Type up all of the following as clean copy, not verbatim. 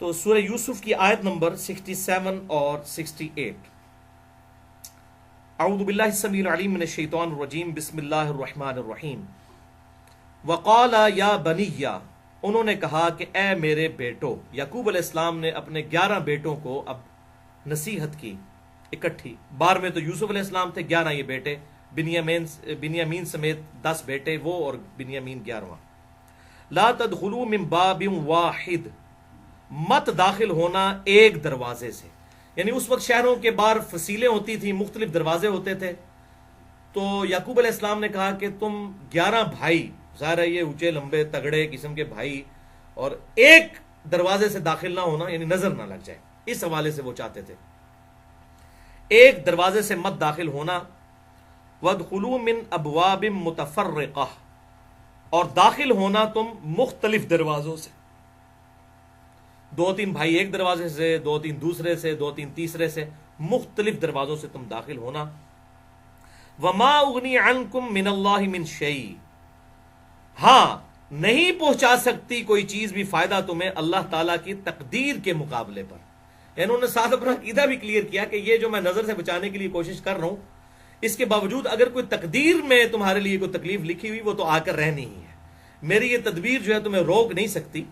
تو سورہ یوسف کی آیت نمبر 67 اور 68. اعوذ باللہ السمیع العلیم من الشیطان الرجیم بسم اللہ الرحمن الرحیم. وقال یا بنی، انہوں نے کہا کہ اے میرے بیٹو. یعقوب علیہ السلام نے اپنے 11 بیٹوں کو اب نصیحت کی اکٹھی. 12 تو یوسف علیہ السلام تھے، 11 یہ بیٹے، بنیامین سمیت 10 بیٹے وہ اور بنیامین 11واں. لا تدخلوا من باب واحد، مت داخل ہونا ایک دروازے سے. یعنی اس وقت شہروں کے باہر فصیلیں ہوتی تھیں، مختلف دروازے ہوتے تھے. تو یعقوب علیہ السلام نے کہا کہ تم 11 بھائی، ظاہر ہے یہ اونچے لمبے تگڑے قسم کے بھائی، اور ایک دروازے سے داخل نہ ہونا، یعنی نظر نہ لگ جائے، اس حوالے سے وہ چاہتے تھے ایک دروازے سے مت داخل ہونا. وَادْخُلُوا مِنْ أَبْوَابٍ مُتَفَرِّقَةٍ، اور داخل ہونا تم مختلف دروازوں سے. 2-3 بھائی ایک دروازے سے، 2-3 دوسرے سے، 2-3 تیسرے سے، مختلف دروازوں سے تم داخل ہونا. وَمَا أُغْنِي عَنْكُمْ مِنَ اللَّهِ مِنْ شَيْءٍ، ہاں نہیں پہنچا سکتی کوئی چیز بھی فائدہ تمہیں اللہ تعالیٰ کی تقدیر کے مقابلے پر. یعنی انہوں نے ساتھ اپنا عقیدہ بھی کلیئر کیا کہ یہ جو میں نظر سے بچانے کے لیے کوشش کر رہا ہوں، اس کے باوجود اگر کوئی تقدیر میں تمہارے لیے کوئی تکلیف لکھی ہوئی، وہ تو آ کر رہنی ہی ہے. میری یہ تدبیر جو ہے تمہیں روک نہیں سکتی.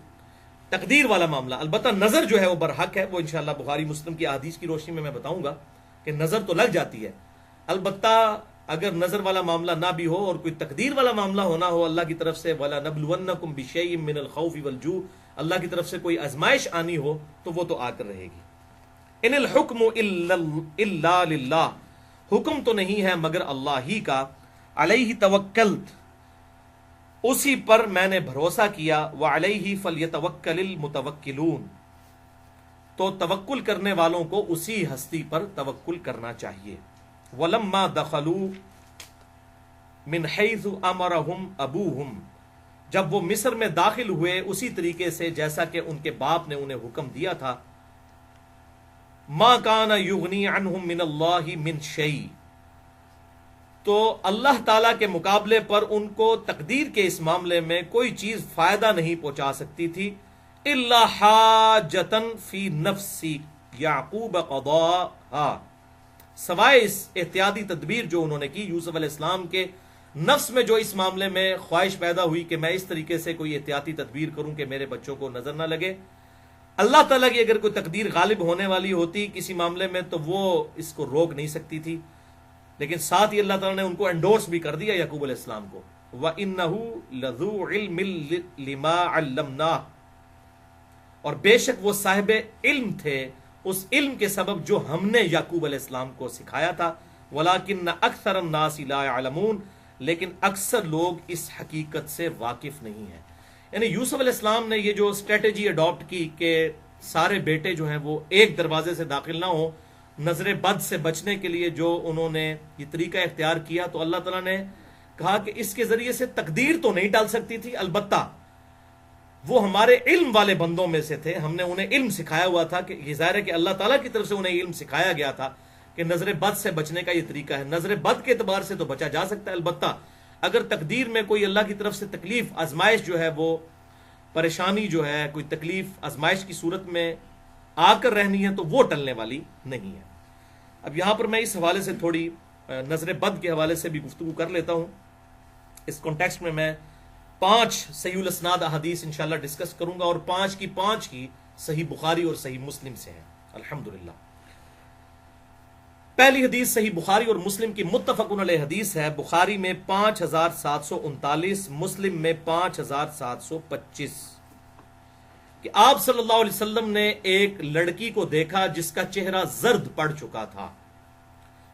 تقدیر والا معاملہ، البتہ نظر جو ہے وہ برحق ہے. وہ انشاءاللہ بخاری مسلم کی احادیث کی روشنی میں بتاؤں گا کہ نظر تو لگ جاتی ہے، البتہ اگر نظر والا معاملہ نہ بھی ہو اور کوئی تقدیر والا معاملہ ہونا ہو اللہ کی طرف سے، وَلَنَبْلُوَنَّكُمْ بِشَيْءٍ مِّنَ الْخَوْفِ وَالْجُوعِ، اللہ کی طرف سے کوئی آزمائش آنی ہو تو وہ تو آ کر رہے گی. ان الحکم الا للہ، حکم تو نہیں ہے مگر اللہ ہی کا. علیہ توکلت، اسی پر میں نے بھروسہ کیا. وعلیہ فلیتوکل المتوکلون، تو توکل کرنے والوں کو اسی ہستی پر توکل کرنا چاہیے. ولما دخلوا من حیث امرهم ابوہم، جب وہ مصر میں داخل ہوئے اسی طریقے سے جیسا کہ ان کے باپ نے انہیں حکم دیا تھا. ما کان یغنی عنہم من اللہ من شیء، تو اللہ تعالیٰ کے مقابلے پر ان کو تقدیر کے اس معاملے میں کوئی چیز فائدہ نہیں پہنچا سکتی تھی. الا حاجۃ فی نفس یعقوب قضاها، سوائے اس احتیاطی تدبیر جو انہوں نے کی. یوسف علیہ السلام کے نفس میں جو اس معاملے میں خواہش پیدا ہوئی کہ میں اس طریقے سے کوئی احتیاطی تدبیر کروں کہ میرے بچوں کو نظر نہ لگے. اللہ تعالیٰ کی اگر کوئی تقدیر غالب ہونے والی ہوتی کسی معاملے میں تو وہ اس کو روک نہیں سکتی تھی. لیکن ساتھ ہی اللہ تعالیٰ نے ان کو انڈورس بھی کر دیا یعقوب علیہ السلام کو. وَإِنَّهُ لَذُو عِلْمٍ لِمَا عَلَّمْنَاهُ، اور بے شک وہ صاحب علم تھے اس علم کے سبب جو ہم نے یعقوب علیہ السلام کو سکھایا تھا. وَلَكِنَّ أَكْثَرَ النَّاسِ لَا يَعْلَمُونَ، لیکن اکثر لوگ اس حقیقت سے واقف نہیں ہیں. یعنی یوسف علیہ السلام نے یہ جو اسٹریٹجی اڈاپٹ کی کہ سارے بیٹے جو ہیں وہ ایک دروازے سے داخل نہ ہوں، نظر بد سے بچنے کے لیے جو انہوں نے یہ طریقہ اختیار کیا، تو اللہ تعالیٰ نے کہا کہ اس کے ذریعے سے تقدیر تو نہیں ٹال سکتی تھی، البتہ وہ ہمارے علم والے بندوں میں سے تھے. ہم نے انہیں علم سکھایا ہوا تھا کہ یہ ظاہر ہے کہ اللہ تعالیٰ کی طرف سے انہیں علم سکھایا گیا تھا کہ نظر بد سے بچنے کا یہ طریقہ ہے. نظر بد کے اعتبار سے تو بچا جا سکتا ہے، البتہ اگر تقدیر میں کوئی اللہ کی طرف سے تکلیف، آزمائش جو ہے، وہ پریشانی جو ہے، کوئی تکلیف آزمائش کی صورت میں آ کر رہنی ہے تو وہ ٹلنے والی نہیں ہے. اب یہاں پر میں اس حوالے سے تھوڑی نظر بد کے حوالے سے بھی گفتگو کر لیتا ہوں. اس کانٹیکسٹ میں 5 صحیح الاسناد احادیث انشاءاللہ ڈسکس کروں گا، اور 5 کی صحیح بخاری اور صحیح مسلم سے ہیں الحمدللہ. پہلی حدیث صحیح بخاری اور مسلم کی متفق علیہ حدیث ہے. بخاری میں 5739، مسلم میں 5725، کہ آپ صلی اللہ علیہ وسلم نے ایک لڑکی کو دیکھا جس کا چہرہ زرد پڑ چکا تھا.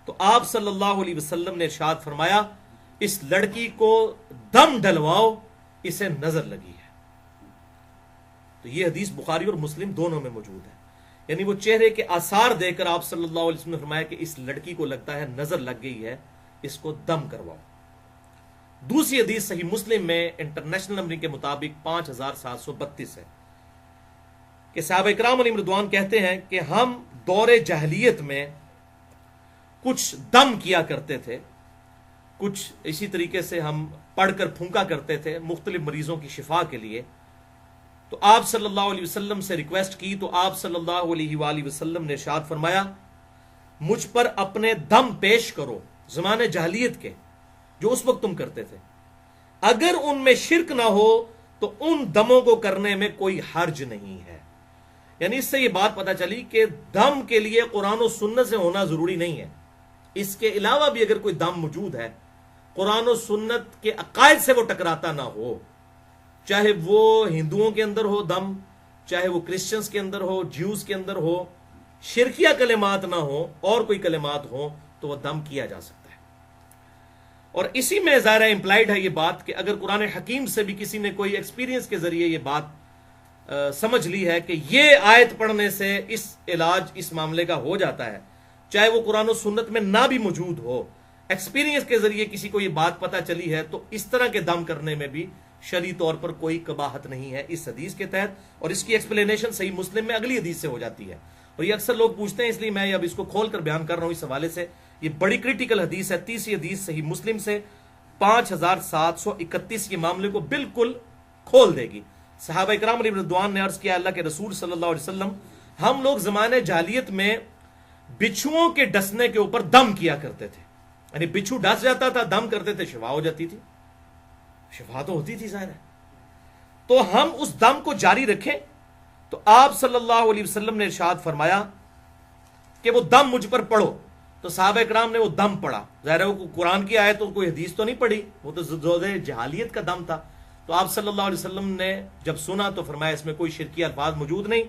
تو آپ صلی اللہ علیہ وسلم نے ارشاد فرمایا، اس لڑکی کو دم ڈلواؤ، اسے نظر لگی ہے. تو یہ حدیث بخاری اور مسلم دونوں میں موجود ہے. یعنی وہ چہرے کے آثار دے کر آپ صلی اللہ علیہ وسلم نے فرمایا کہ اس لڑکی کو لگتا ہے نظر لگ گئی ہے، اس کو دم کرواؤ. دوسری حدیث صحیح مسلم میں انٹرنیشنل نمبرنگ کے مطابق 5732 ہے کہ صحابہ اکرام علیہم رضوان کہتے ہیں کہ ہم دور جاہلیت میں کچھ دم کیا کرتے تھے، کچھ اسی طریقے سے ہم پڑھ کر پھونکا کرتے تھے مختلف مریضوں کی شفا کے لیے. تو آپ صلی اللہ علیہ وسلم سے ریکویسٹ کی تو آپ صلی اللہ علیہ وآلہ وسلم نے ارشاد فرمایا مجھ پر اپنے دم پیش کرو زمانے جاہلیت کے جو اس وقت تم کرتے تھے، اگر ان میں شرک نہ ہو تو ان دموں کو کرنے میں کوئی حرج نہیں ہے۔ یعنی اس سے یہ بات پتہ چلی کہ دم کے لیے قرآن و سنت سے ہونا ضروری نہیں ہے، اس کے علاوہ بھی اگر کوئی دم موجود ہے قرآن و سنت کے عقائد سے وہ ٹکراتا نہ ہو، چاہے وہ ہندوؤں کے اندر ہو دم، چاہے وہ کرسچنز کے اندر ہو، جیوز کے اندر ہو، شرکیہ کلمات نہ ہو اور کوئی کلمات ہو، تو وہ دم کیا جا سکتا ہے۔ اور اسی میں ظاہر امپلائڈ ہے یہ بات کہ اگر قرآن حکیم سے بھی کسی نے کوئی ایکسپیرینس کے ذریعے یہ بات سمجھ لی ہے کہ یہ آیت پڑھنے سے اس علاج اس معاملے کا ہو جاتا ہے، چاہے وہ قرآن و سنت میں نہ بھی موجود ہو، ایکسپیرینس کے ذریعے کسی کو یہ بات پتہ چلی ہے، تو اس طرح کے دم کرنے میں بھی شرعی طور پر کوئی قباحت نہیں ہے اس حدیث کے تحت، اور اس کی ایکسپلینیشن صحیح مسلم میں اگلی حدیث سے ہو جاتی ہے۔ اور یہ اکثر لوگ پوچھتے ہیں، اس لیے میں اب اس کو کھول کر بیان کر رہا ہوں اس حوالے سے۔ یہ بڑی کریٹیکل حدیث ہے، تیسری حدیث صحیح مسلم سے 5731، یہ معاملے کو بالکل کھول دے گی۔ صحابہ اکرام علیہ رضوان نے عرض کیا اللہ کے رسول صلی اللہ علیہ وسلم، ہم لوگ زمانے جاہلیت میں بچھوؤں کے ڈسنے کے اوپر دم کیا کرتے تھے، یعنی بچھو ڈس جاتا تھا، دم کرتے تھے، شفا ہو جاتی تھی۔ شفا تو ہوتی تھی ظاہر ہے، تو ہم اس دم کو جاری رکھیں۔ تو آپ صلی اللہ علیہ وسلم نے ارشاد فرمایا کہ وہ دم مجھ پر پڑھو، تو صحابہ اکرام نے وہ دم پڑھا۔ ظاہر ہے وہ قرآن کی آیت تو کوئی حدیث تو نہیں پڑھی، وہ تو زوزے جہالیت کا دم تھا۔ تو آپ صلی اللہ علیہ وسلم نے جب سنا تو فرمایا اس میں کوئی شرکی الفاظ موجود نہیں،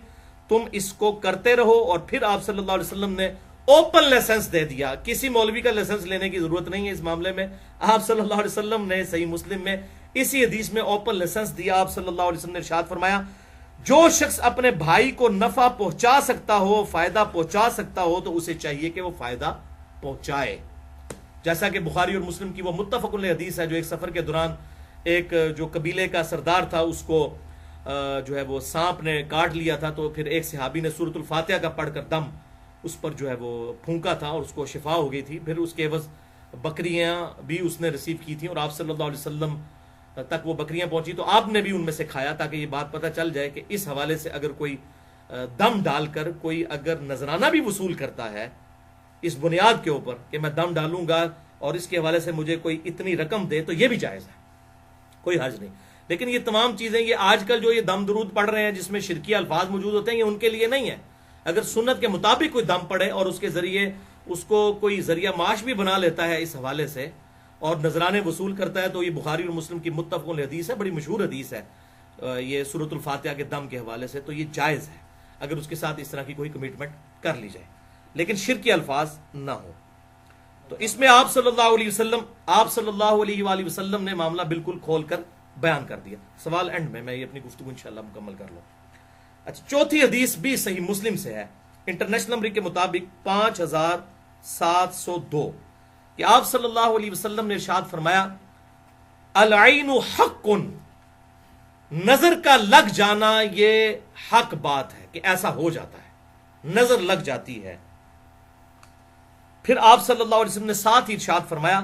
تم اس کو کرتے رہو۔ اور پھر آپ صلی اللہ علیہ وسلم نے اوپن لائسنس دے دیا، کسی مولوی کا لائسنس لینے کی ضرورت نہیں ہے اس معاملے میں۔ آپ صلی اللہ علیہ وسلم نے صحیح مسلم میں اسی حدیث میں اوپن لائسنس دیا۔ آپ صلی اللہ علیہ وسلم نے ارشاد فرمایا جو شخص اپنے بھائی کو نفع پہنچا سکتا ہو، فائدہ پہنچا سکتا ہو، تو اسے چاہیے کہ وہ فائدہ پہنچائے۔ جیسا کہ بخاری اور مسلم کی وہ متفق علیہ حدیث ہے، جو ایک سفر کے دوران ایک جو قبیلے کا سردار تھا اس کو جو ہے وہ سانپ نے کاٹ لیا تھا، تو پھر ایک صحابی نے سورۃ الفاتحہ کا پڑھ کر دم اس پر جو ہے وہ پھونکا تھا اور اس کو شفا ہو گئی تھی۔ پھر اس کے عوض بکریاں بھی اس نے ریسیو کی تھیں، اور آپ صلی اللہ علیہ وسلم تک وہ بکریاں پہنچی تو آپ نے بھی ان میں سے کھایا، تاکہ یہ بات پتہ چل جائے کہ اس حوالے سے اگر کوئی دم ڈال کر کوئی اگر نذرانہ بھی وصول کرتا ہے اس بنیاد کے اوپر کہ میں دم ڈالوں گا اور اس کے حوالے سے مجھے کوئی اتنی رقم دے، تو یہ بھی جائز ہے، کوئی حرج نہیں۔ لیکن یہ تمام چیزیں یہ آج کل جو یہ دم درود پڑھ رہے ہیں جس میں شرکی الفاظ موجود ہوتے ہیں، یہ ان کے لیے نہیں ہے۔ اگر سنت کے مطابق کوئی دم پڑے اور اس کے ذریعے اس کو کوئی ذریعہ معاش بھی بنا لیتا ہے اس حوالے سے اور نذرانے وصول کرتا ہے، تو یہ بخاری اور مسلم کی متفق علیہ حدیث ہے، بڑی مشہور حدیث ہے یہ سورۃ الفاتحہ کے دم کے حوالے سے، تو یہ جائز ہے اگر اس کے ساتھ اس طرح کی کوئی کمٹمنٹ کر لی جائے، لیکن شرکی الفاظ نہ ہو۔ تو اس میں آپ صلی اللہ علیہ وآلہ وسلم نے معاملہ بالکل کھول کر بیان کر دیا۔ سوال اینڈ میں یہ اپنی گفتگو انشاءاللہ مکمل کر لوں۔ اچھا، چوتھی حدیث بھی صحیح مسلم سے ہے، انٹرنیشنل نمبر کے مطابق 5702، کہ آپ صلی اللہ علیہ وسلم نے ارشاد فرمایا العین حق، نظر کا لگ جانا یہ حق بات ہے کہ ایسا ہو جاتا ہے، نظر لگ جاتی ہے۔ پھر آپ صلی اللہ علیہ وسلم نے ساتھ ہی ارشاد فرمایا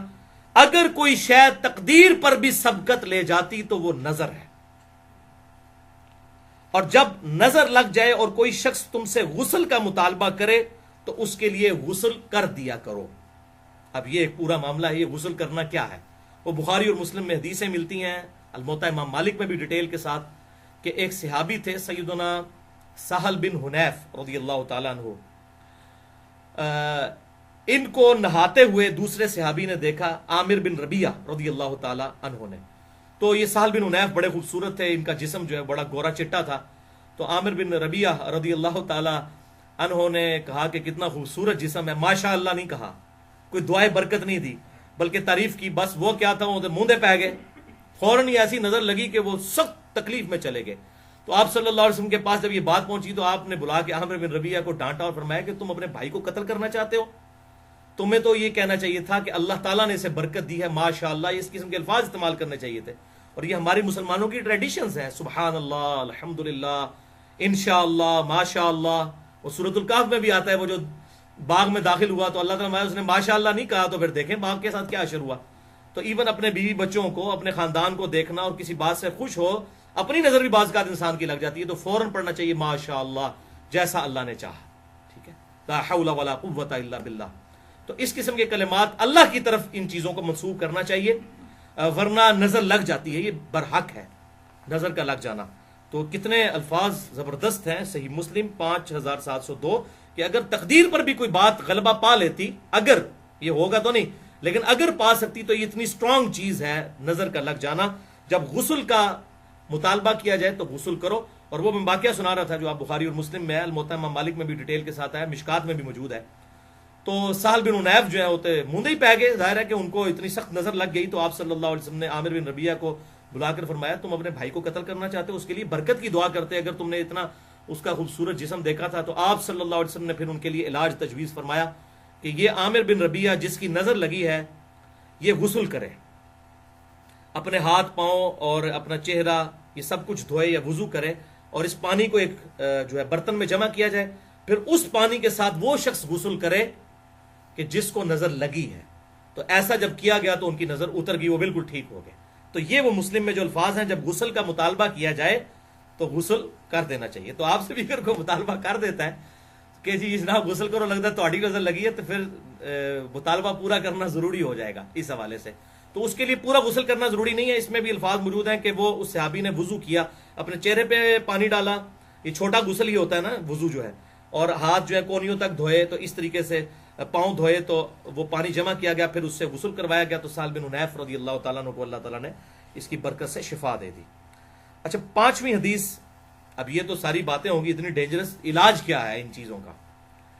اگر کوئی شے تقدیر پر بھی سبقت لے جاتی تو وہ نظر ہے، اور جب نظر لگ جائے اور کوئی شخص تم سے غسل کا مطالبہ کرے تو اس کے لیے غسل کر دیا کرو۔ اب یہ ایک پورا معاملہ ہے، یہ غسل کرنا کیا ہے، وہ بخاری اور مسلم میں حدیثیں ملتی ہیں، الموطا امام مالک میں بھی ڈیٹیل کے ساتھ، کہ ایک صحابی تھے سیدنا سہل بن حنیف رضی اللہ تعالیٰ عنہ، ان کو نہاتے ہوئے دوسرے صحابی نے دیکھا، عامر بن ربیعہ رضی اللہ تعالیٰ عنہ نے۔ تو یہ سہل بن حنیف بڑے خوبصورت تھے، ان کا جسم جو ہے بڑا گورا چٹا تھا، تو عامر بن ربیعہ رضی اللہ تعالیٰ عنہ نے کہا کہ کتنا خوبصورت جسم ہے، ماشاء اللہ نہیں کہا، کوئی دعائے برکت نہیں دی، بلکہ تعریف کی۔ بس وہ کیا تھا، وہ موندے پہ گئے، فوراً ہی ایسی نظر لگی کہ وہ سخت تکلیف میں چلے گئے۔ تو آپ صلی اللہ علیہ وسلم کے پاس جب یہ بات پہنچی تو آپ نے بلا کے عامر بن ربیعہ کو ڈانٹا اور فرمایا کہ تم اپنے بھائی کو قتل کرنا چاہتے ہو، تمہیں تو یہ کہنا چاہیے تھا کہ اللہ تعالیٰ نے اسے برکت دی ہے، ماشاءاللہ، اس قسم کے الفاظ استعمال کرنے چاہیے تھے۔ اور یہ ہماری مسلمانوں کی ٹریڈیشنز ہیں، سبحان اللہ، الحمدللہ، انشاءاللہ، ماشاءاللہ۔ اور سورۃ الکہف میں بھی آتا ہے، وہ جو باغ میں داخل ہوا تو اللہ تعالیٰ اس نے ماشاءاللہ نہیں کہا، تو پھر دیکھیں باغ کے ساتھ کیا اشر ہوا۔ تو ایون اپنے بیوی بچوں کو، اپنے خاندان کو دیکھنا اور کسی بات سے خوش ہو، اپنی نظر بھی بعض اوقات انسان کی لگ جاتی ہے تو فوراً پڑھنا چاہیے ماشاء اللہ، جیسا اللہ نے چاہا. ٹھیک ہے، لا حول ولا قوت الا باللہ. تو اس قسم کے کلمات اللہ کی طرف ان چیزوں کو منسوب کرنا چاہیے، ورنہ نظر لگ جاتی ہے، یہ برحق ہے نظر کا لگ جانا. تو کتنے الفاظ زبردست ہیں صحیح مسلم 5702 کہ اگر تقدیر پر بھی کوئی بات غلبہ پا لیتی، اگر یہ ہوگا تو نہیں لیکن اگر پا سکتی، تو یہ اتنی سٹرونگ چیز ہے نظر کا لگ جانا. جب غسل کا مطالبہ کیا جائے تو غسل کرو. اور وہ میں واقعہ سنا رہا تھا جو آپ بخاری اور مسلم میں ہے، الموطا امام مالک میں بھی ڈیٹیل کے ساتھ آیا، مشکات میں بھی موجود ہے. تو سہل بن عنیف جو ہے ہوتے مندے ہی پہ گئے، ظاہر ہے کہ ان کو اتنی سخت نظر لگ گئی. تو آپ صلی اللہ علیہ وسلم نے عامر بن ربیعہ کو بلا کر فرمایا تم اپنے بھائی کو قتل کرنا چاہتے ہو، اس کے لیے برکت کی دعا کرتے اگر تم نے اتنا اس کا خوبصورت جسم دیکھا تھا. تو آپ صلی اللہ علیہ وسلم نے پھر ان کے لیے علاج تجویز فرمایا کہ یہ عامر بن ربیعہ جس کی نظر لگی ہے یہ غسل کرے، اپنے ہاتھ پاؤں اور اپنا چہرہ یہ سب کچھ دھوئے یا وضو کرے، اور اس پانی کو ایک جو ہے برتن میں جمع کیا جائے، پھر اس پانی کے ساتھ وہ شخص غسل کرے کہ جس کو نظر لگی ہے. تو ایسا جب کیا گیا تو ان کی نظر اتر گئی، وہ بالکل ٹھیک ہو گئے. تو یہ وہ مسلم میں جو الفاظ ہیں، جب غسل کا مطالبہ کیا جائے تو غسل کر دینا چاہیے. تو آپ سے بھی اگر کوئی مطالبہ کر دیتا ہے کہ جی جناب غسل کرو، لگتا ہے تہاڈی نظر لگی ہے، تو پھر مطالبہ پورا کرنا ضروری ہو جائے گا اس حوالے سے. تو اس کے لیے پورا غسل کرنا ضروری نہیں ہے. اس میں بھی الفاظ موجود ہیں کہ وہ اس صحابی نے وضو کیا، اپنے چہرے پہ پانی ڈالا، یہ چھوٹا غسل ہی ہوتا ہے نا وضو جو ہے، اور ہاتھ جو ہے کونیوں تک دھوئے، تو اس طریقے سے پاؤں دھوئے، تو وہ پانی جمع کیا گیا، پھر اس سے غسل کروایا گیا. تو سہل بن عنیف رضی اللہ تعالیٰ عنہ کو اللہ تعالیٰ نے اس کی برکت سے شفا دے دی. اچھا، 5ویں حدیث. اب یہ تو ساری باتیں ہوں گی اتنی ڈینجرس، علاج کیا ہے ان چیزوں کا؟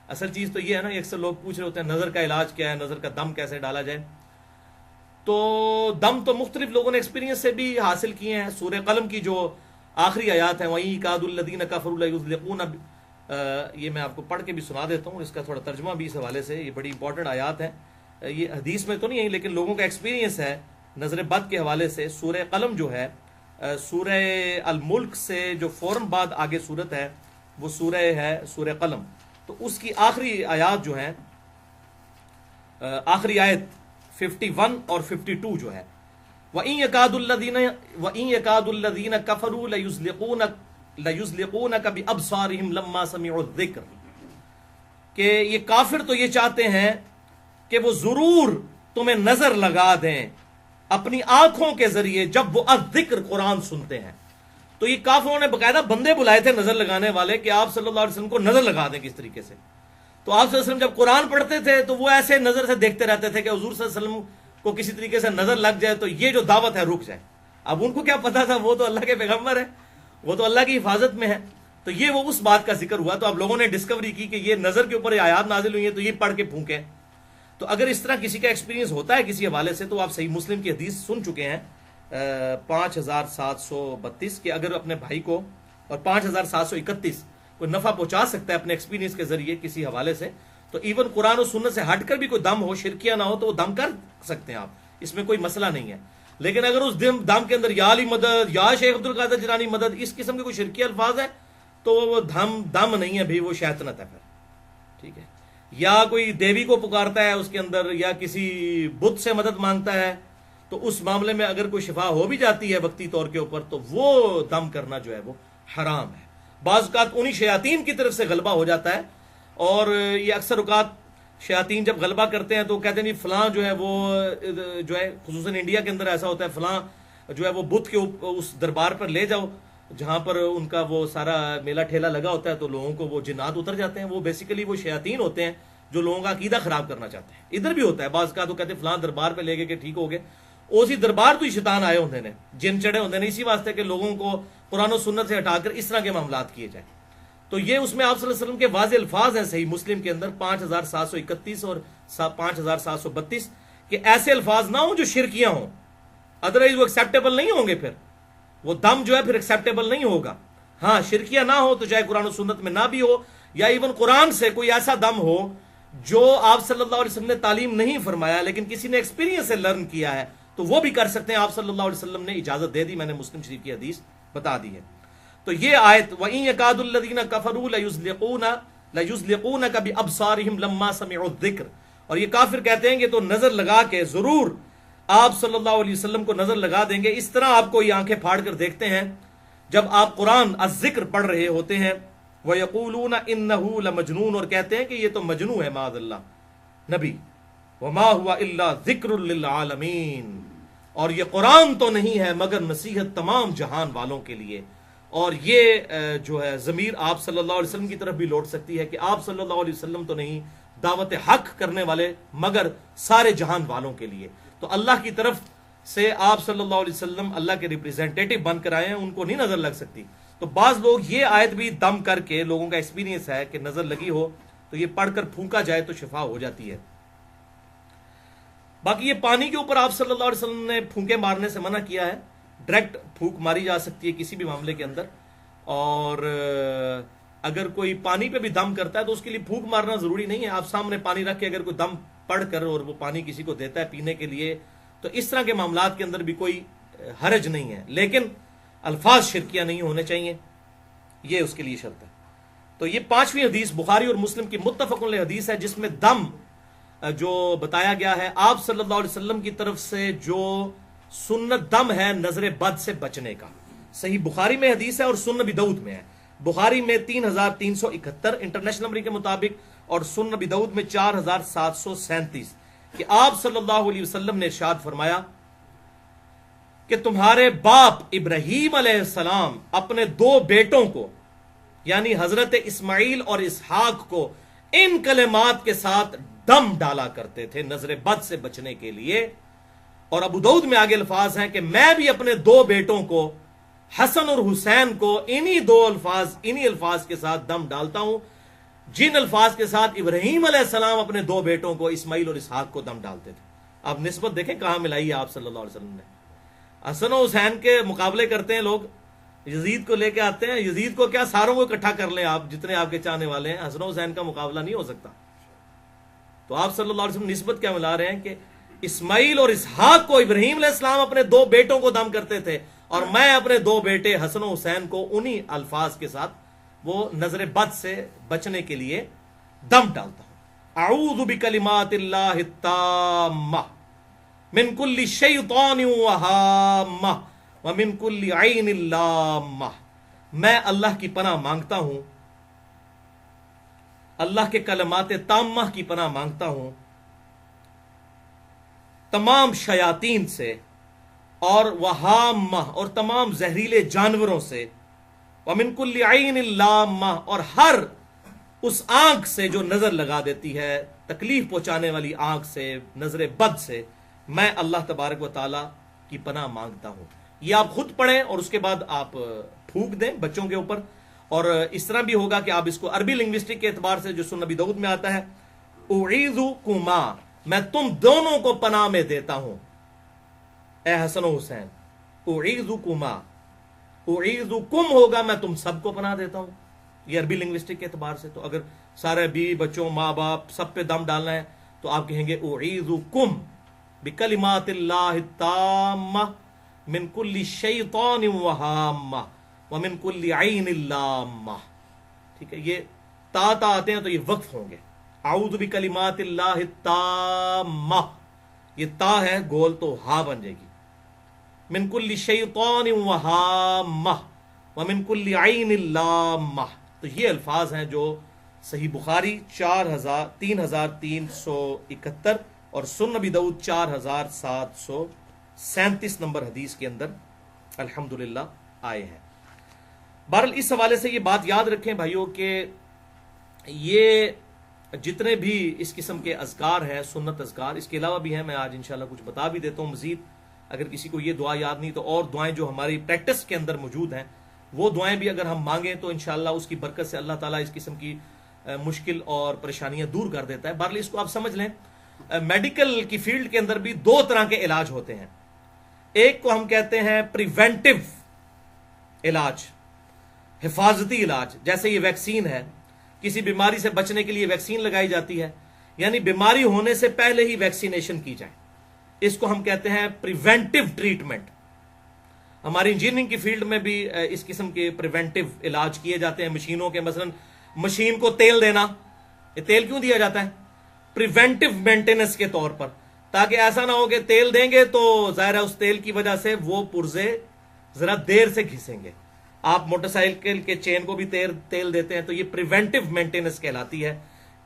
اصل چیز تو یہ ہے نا، اکثر لوگ پوچھ رہے ہوتے ہیں نظر کا علاج کیا ہے، نظر کا دم کیسے ڈالا جائے. تو دم تو مختلف لوگوں نے ایکسپیرینس سے بھی حاصل کیے ہیں. سورہ قلم کی جو آخری آیات ہیں، وَإِن يَكَادُ الَّذِينَ كَفَرُوا لَيُزْلِقُونَ، یہ میں آپ کو پڑھ کے بھی سنا دیتا ہوں، اس کا تھوڑا ترجمہ بھی اس حوالے سے، یہ بڑی امپورٹنٹ آیات ہیں. یہ حدیث میں تو نہیں ہے لیکن لوگوں کا ایکسپیرینس ہے نظر بد کے حوالے سے. سورہ قلم جو ہے، سورہ الملک سے جو فوراً بعد آگے صورت ہے وہ سورہ ہے سورہ قلم. تو اس کی آخری آیات جو ہیں، آخری آیت 51 اور 52 جو ہے، وَإِن يَكَادُ الَّذِينَ كَفَرُوا لَيُزْلِقُونَكَ بِأَبْصَارِهِمْ لَمَّا سَمِعُوا الذِّكْرَ، کہ یہ کافر تو یہ چاہتے ہیں کہ وہ ضرور تمہیں نظر لگا دیں اپنی آنکھوں کے ذریعے جب وہ الذکر قرآن سنتے ہیں. تو یہ کافروں نے باقاعدہ بندے بلائے تھے نظر لگانے والے کہ آپ صلی اللہ علیہ وسلم کو نظر لگا دیں کس طریقے سے. تو آپ صلی اللہ علیہ وسلم جب قرآن پڑھتے تھے تو وہ ایسے نظر سے دیکھتے رہتے تھے کہ حضور صلی اللہ علیہ وسلم کو کسی طریقے سے نظر لگ جائے تو یہ جو دعوت ہے رک جائے. اب ان کو کیا پتا تھا، وہ تو اللہ کے پیغمبر ہے، وہ تو اللہ کی حفاظت میں ہے. تو یہ وہ اس بات کا ذکر ہوا. تو اب لوگوں نے ڈسکوری کی کہ یہ نظر کے اوپر یہ آیات نازل ہوئی ہیں تو یہ پڑھ کے پھونکیں. تو اگر اس طرح کسی کا ایکسپیرینس ہوتا ہے کسی حوالے سے، تو آپ صحیح مسلم کی حدیث سن چکے ہیں 5732 کہ اگر اپنے بھائی کو، اور 5731 کوئی نفع پہنچا سکتا ہے اپنے ایکسپیرینس کے ذریعے کسی حوالے سے، تو ایون قرآن و سنت سے ہٹ کر بھی کوئی دم ہو، شرکیہ نہ ہو، تو وہ دم کر سکتے ہیں آپ، اس میں کوئی مسئلہ نہیں ہے. لیکن اگر اس دم کے اندر یا علی مدد، یا شیخ عبد القادر جیلانی مدد، اس قسم کے کوئی شرکیہ الفاظ ہے تو وہ دم نہیں ہے بھی، وہ شیطنت ہے پھر. ٹھیک ہے، یا کوئی دیوی کو پکارتا ہے اس کے اندر، یا کسی بت سے مدد مانگتا ہے، تو اس معاملے میں اگر کوئی شفا ہو بھی جاتی ہے وقتی طور کے اوپر، تو وہ دم کرنا جو ہے وہ حرام ہے. بعض اوقات انہی شیاطین کی طرف سے غلبہ ہو جاتا ہے، اور یہ اکثر اوقات شیاطین جب غلبہ کرتے ہیں تو کہتے ہیں فلاں جو ہے وہ جو ہے، خصوصاً انڈیا کے اندر ایسا ہوتا ہے، فلاں جو ہے وہ بت کے اس دربار پر لے جاؤ جہاں پر ان کا وہ سارا میلہ ٹھیلا لگا ہوتا ہے، تو لوگوں کو وہ جنات اتر جاتے ہیں. وہ بیسیکلی وہ شیاطین ہوتے ہیں جو لوگوں کا عقیدہ خراب کرنا چاہتے ہیں. ادھر بھی ہوتا ہے بعض کا، تو کہتے ہیں فلاں دربار پہ لے گئے کہ ٹھیک ہو گئے، اسی دربار تو ہی شیطان آئے ہوتے ہیں، جن چڑھے ہوتے ہیں، اسی واسطے کہ لوگوں کو قرآن و سنت سے ہٹا کر اس طرح کے معاملات کیے جائیں. تو یہ اس میں آپ صلی اللہ علیہ وسلم کے واضح الفاظ ہیں صحیح مسلم کے اندر 5731 اور 5732 کہ ایسے الفاظ نہ ہوں جو شرکیاں ہوں، ادروائز وہ ایکسیپٹیبل نہیں ہوں گے، پھر وہ دم جو ہے پھر ایکسیپٹیبل نہیں ہوگا. ہاں شرکیاں نہ ہو تو چاہے قرآن و سنت میں نہ بھی ہو، یا ایون قرآن سے کوئی ایسا دم ہو جو آپ صلی اللہ علیہ وسلم نے تعلیم نہیں فرمایا لیکن کسی نے ایکسپیرینس سے لرن کیا ہے، تو وہ بھی کر سکتے ہیں. آپ صلی اللہ علیہ وسلم نے اجازت دے دی، میں نے مسلم شریف کی حدیث بتا دی ہے. تو یہ آیت وَإِن يَكَادُ الَّذِينَ كَفَرُوا لَيُزْلِقُونَكَ بِأَبْصَارِهِمْ لَمَّا سَمِعُوا الذِّكْرَ، اور یہ کافر کہتے ہیں کہ تو نظر لگا کے ضرور آپ صلی اللہ علیہ وسلم کو نظر لگا دیں گے. اس طرح آپ کو یہ آنکھیں پھاڑ کر دیکھتے ہیں جب آپ قرآن الذکر پڑھ رہے ہوتے ہیں وَيَقُولُونَ إِنَّهُ لَمَجْنُونَ، اور کہتے ہیں کہ یہ تو مجنون ہے معاذ اللہ نبی، وَمَا هُوَ إِلَّا ذِكْرٌ لِّلْعَالَمِينَ، اور یہ قرآن تو نہیں ہے مگر نصیحت تمام جہان والوں کے لیے. اور یہ جو ہے ضمیر آپ صلی اللہ علیہ وسلم کی طرف بھی لوٹ سکتی ہے کہ آپ صلی اللہ علیہ وسلم تو نہیں دعوت حق کرنے والے مگر سارے جہان والوں کے لیے. تو اللہ کی طرف سے آپ صلی اللہ علیہ وسلم اللہ کے ریپریزنٹیٹو بن کر آئے ہیں، ان کو نہیں نظر لگ سکتی. تو بعض لوگ یہ آیت بھی دم کر کے، لوگوں کا ایکسپیرینس ہے کہ نظر لگی ہو تو یہ پڑھ کر پھونکا جائے تو شفا ہو جاتی ہے. باقی یہ پانی کے اوپر آپ صلی اللہ علیہ وسلم نے پھونکے مارنے سے منع کیا ہے. ڈائریکٹ پھونک ماری جا سکتی ہے کسی بھی معاملے کے اندر، اور اگر کوئی پانی پہ بھی دم کرتا ہے تو اس کے لیے پھونک مارنا ضروری نہیں ہے. آپ سامنے پانی رکھ کے اگر کوئی دم پڑھ کر اور وہ پانی کسی کو دیتا ہے پینے کے لیے تو اس طرح کے معاملات کے اندر بھی کوئی حرج نہیں ہے، لیکن الفاظ شرکیہ نہیں ہونے چاہیے، یہ اس کے لیے شرط ہے. تو یہ 5ویں حدیث بخاری اور مسلم کی متفق علیہ حدیث ہے، جس میں دم جو بتایا گیا ہے آپ صلی اللہ علیہ وسلم کی طرف سے جو سنت دم ہے نظر بد سے بچنے کا. صحیح بخاری میں حدیث ہے اور سنن ابی داؤد میں ہے. بخاری میں 3371 انٹرنیشنل نمبر کے مطابق اور سنن ابی داؤد میں 4737 کہ آپ صلی اللہ علیہ وسلم نے ارشاد فرمایا کہ تمہارے باپ ابراہیم علیہ السلام اپنے 2 بیٹوں کو یعنی حضرت اسماعیل اور اسحاق کو ان کلمات کے ساتھ دم ڈالا کرتے تھے نظر بد سے بچنے کے لیے. اور ابو داؤد میں آگے الفاظ ہیں کہ میں بھی اپنے 2 بیٹوں کو حسن اور حسین کو انہی الفاظ کے ساتھ دم ڈالتا ہوں جن الفاظ کے ساتھ ابراہیم علیہ السلام اپنے 2 بیٹوں کو اسماعیل اور اسحاق کو دم ڈالتے تھے. آپ نسبت دیکھیں کہاں ملائی ہے آپ صلی اللہ علیہ وسلم نے. حسن و حسین کے مقابلے کرتے ہیں لوگ، یزید کو لے کے آتے ہیں. یزید کو کیا، ساروں کو اکٹھا کر لیں آپ جتنے آپ کے چاہنے والے ہیں، حسن و حسین کا مقابلہ نہیں ہو سکتا. تو آپ صلی اللہ علیہ وسلم نسبت کیا ملا رہے ہیں کہ اسماعیل اور اسحاق کو ابراہیم علیہ السلام اپنے 2 بیٹوں کو دم کرتے تھے اور میں اپنے 2 بیٹے حسن و حسین کو انہی الفاظ کے ساتھ وہ نظر بد سے بچنے کے لیے دم ڈالتا ہوں. اعوذ بکلمات اللہ التامہ من کل شیطان وہامہ ومن کل عین لامہ. میں اللہ کی پناہ مانگتا ہوں، اللہ کے کلمات تامہ کی پناہ مانگتا ہوں تمام شیاطین سے اور وہامہ اور تمام زہریلے جانوروں سے، ومن کل عین لامہ اور ہر اس آنکھ سے جو نظر لگا دیتی ہے، تکلیف پہنچانے والی آنکھ سے، نظر بد سے میں اللہ تبارک و تعالی کی پناہ مانگتا ہوں. یہ آپ خود پڑھیں اور اس کے بعد آپ پھونک دیں بچوں کے اوپر. اور اس طرح بھی ہوگا کہ آپ اس کو عربی لنگوسٹک کے اعتبار سے جو سنن ابی داؤد میں آتا ہے، اعیذکما، میں تم دونوں کو پناہ میں دیتا ہوں اے حسن و حسین. اعیذکما، اعیذکم ہوگا میں تم سب کو پناہ دیتا ہوں، یہ عربی لنگوسٹک کے اعتبار سے. تو اگر سارے بیوی بچوں ماں باپ سب پہ دم ڈالنا ہے تو آپ کہیں گے اعیذکم بکلمات اللہ التامہ من کل شیطان وہامہ ومن کل عین لامہ. ٹھیک ہے، یہ تا آتے ہیں تو یہ وقف ہوں گے. اعوذ بکلمات اللہ التامہ، یہ تا ہے گول تو ہا بن جائے گی. من کل شیطان وہامہ ومن کل عین لامہ. تو یہ الفاظ ہیں جو صحیح بخاری 3371 اور سنن ابی داؤد 4737 نمبر حدیث کے اندر الحمدللہ آئے ہیں. بہرحال اس حوالے سے یہ بات یاد رکھیں بھائیوں کہ یہ جتنے بھی اس قسم کے اذکار ہیں، سنت اذکار، اس کے علاوہ بھی ہیں، میں آج انشاءاللہ کچھ بتا بھی دیتا ہوں مزید. اگر کسی کو یہ دعا یاد نہیں تو اور دعائیں جو ہماری پریکٹس کے اندر موجود ہیں وہ دعائیں بھی اگر ہم مانگیں تو انشاءاللہ اس کی برکت سے اللہ تعالیٰ اس قسم کی مشکل اور پریشانیاں دور کر دیتا ہے. بہرحال اس کو آپ سمجھ لیں، میڈیکل کی فیلڈ کے اندر بھی 2 طرح کے علاج ہوتے ہیں. ایک کو ہم کہتے ہیں پریونٹیو علاج، حفاظتی علاج، جیسے یہ ویکسین ہے، کسی بیماری سے بچنے کے لیے ویکسین لگائی جاتی ہے، یعنی بیماری ہونے سے پہلے ہی ویکسینیشن کی جائے، اس کو ہم کہتے ہیں پریونٹیو ٹریٹمنٹ. ہماری انجینئرنگ کی فیلڈ میں بھی اس قسم کے پریونٹیو علاج کیے جاتے ہیں مشینوں کے. مثلا مشین کو تیل دینا، یہ تیل کیوں دیا جاتا ہے؟ پریونٹیو مینٹیننس کے طور پر، تاکہ ایسا نہ ہو کہ تیل دیں گے تو ظاہر ہے اس تیل کی وجہ سے وہ پرزے ذرا دیر سے گھسیں گے. آپ موٹر سائیکل کے چین کو بھی تیل دیتے ہیں، تو یہ پریونٹیو مینٹیننس کہلاتی ہے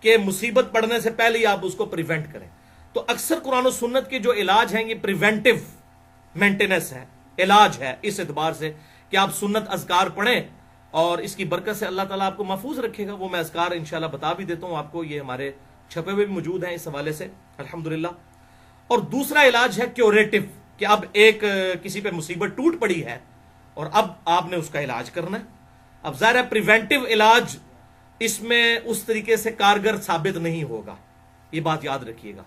کہ مصیبت پڑنے سے پہلے ہی آپ اس کو پریونٹ کریں۔ تو اکثر قرآن و سنت کے جو علاج ہیں یہ پریونٹیو مینٹیننس ہے، علاج ہے، اس اعتبار سے کہ آپ سنت اذکار پڑھیں اور اس کی برکت سے اللہ تعالیٰ آپ کو محفوظ رکھے گا۔ وہ میں اذکار انشاءاللہ بتا بھی دیتا ہوں آپ کو، یہ ہمارے چھپے ہوئے بھی موجود ہیں اس حوالے سے الحمدللہ۔ اور دوسرا علاج ہے کیوریٹو، کہ اب ایک کسی پہ مصیبت ٹوٹ پڑی ہے اور اب آپ نے اس کا علاج کرنا ہے۔ اب ظاہر ہے پریونٹیو علاج اس میں اس طریقے سے کارگر ثابت نہیں ہوگا، یہ بات یاد رکھیے گا۔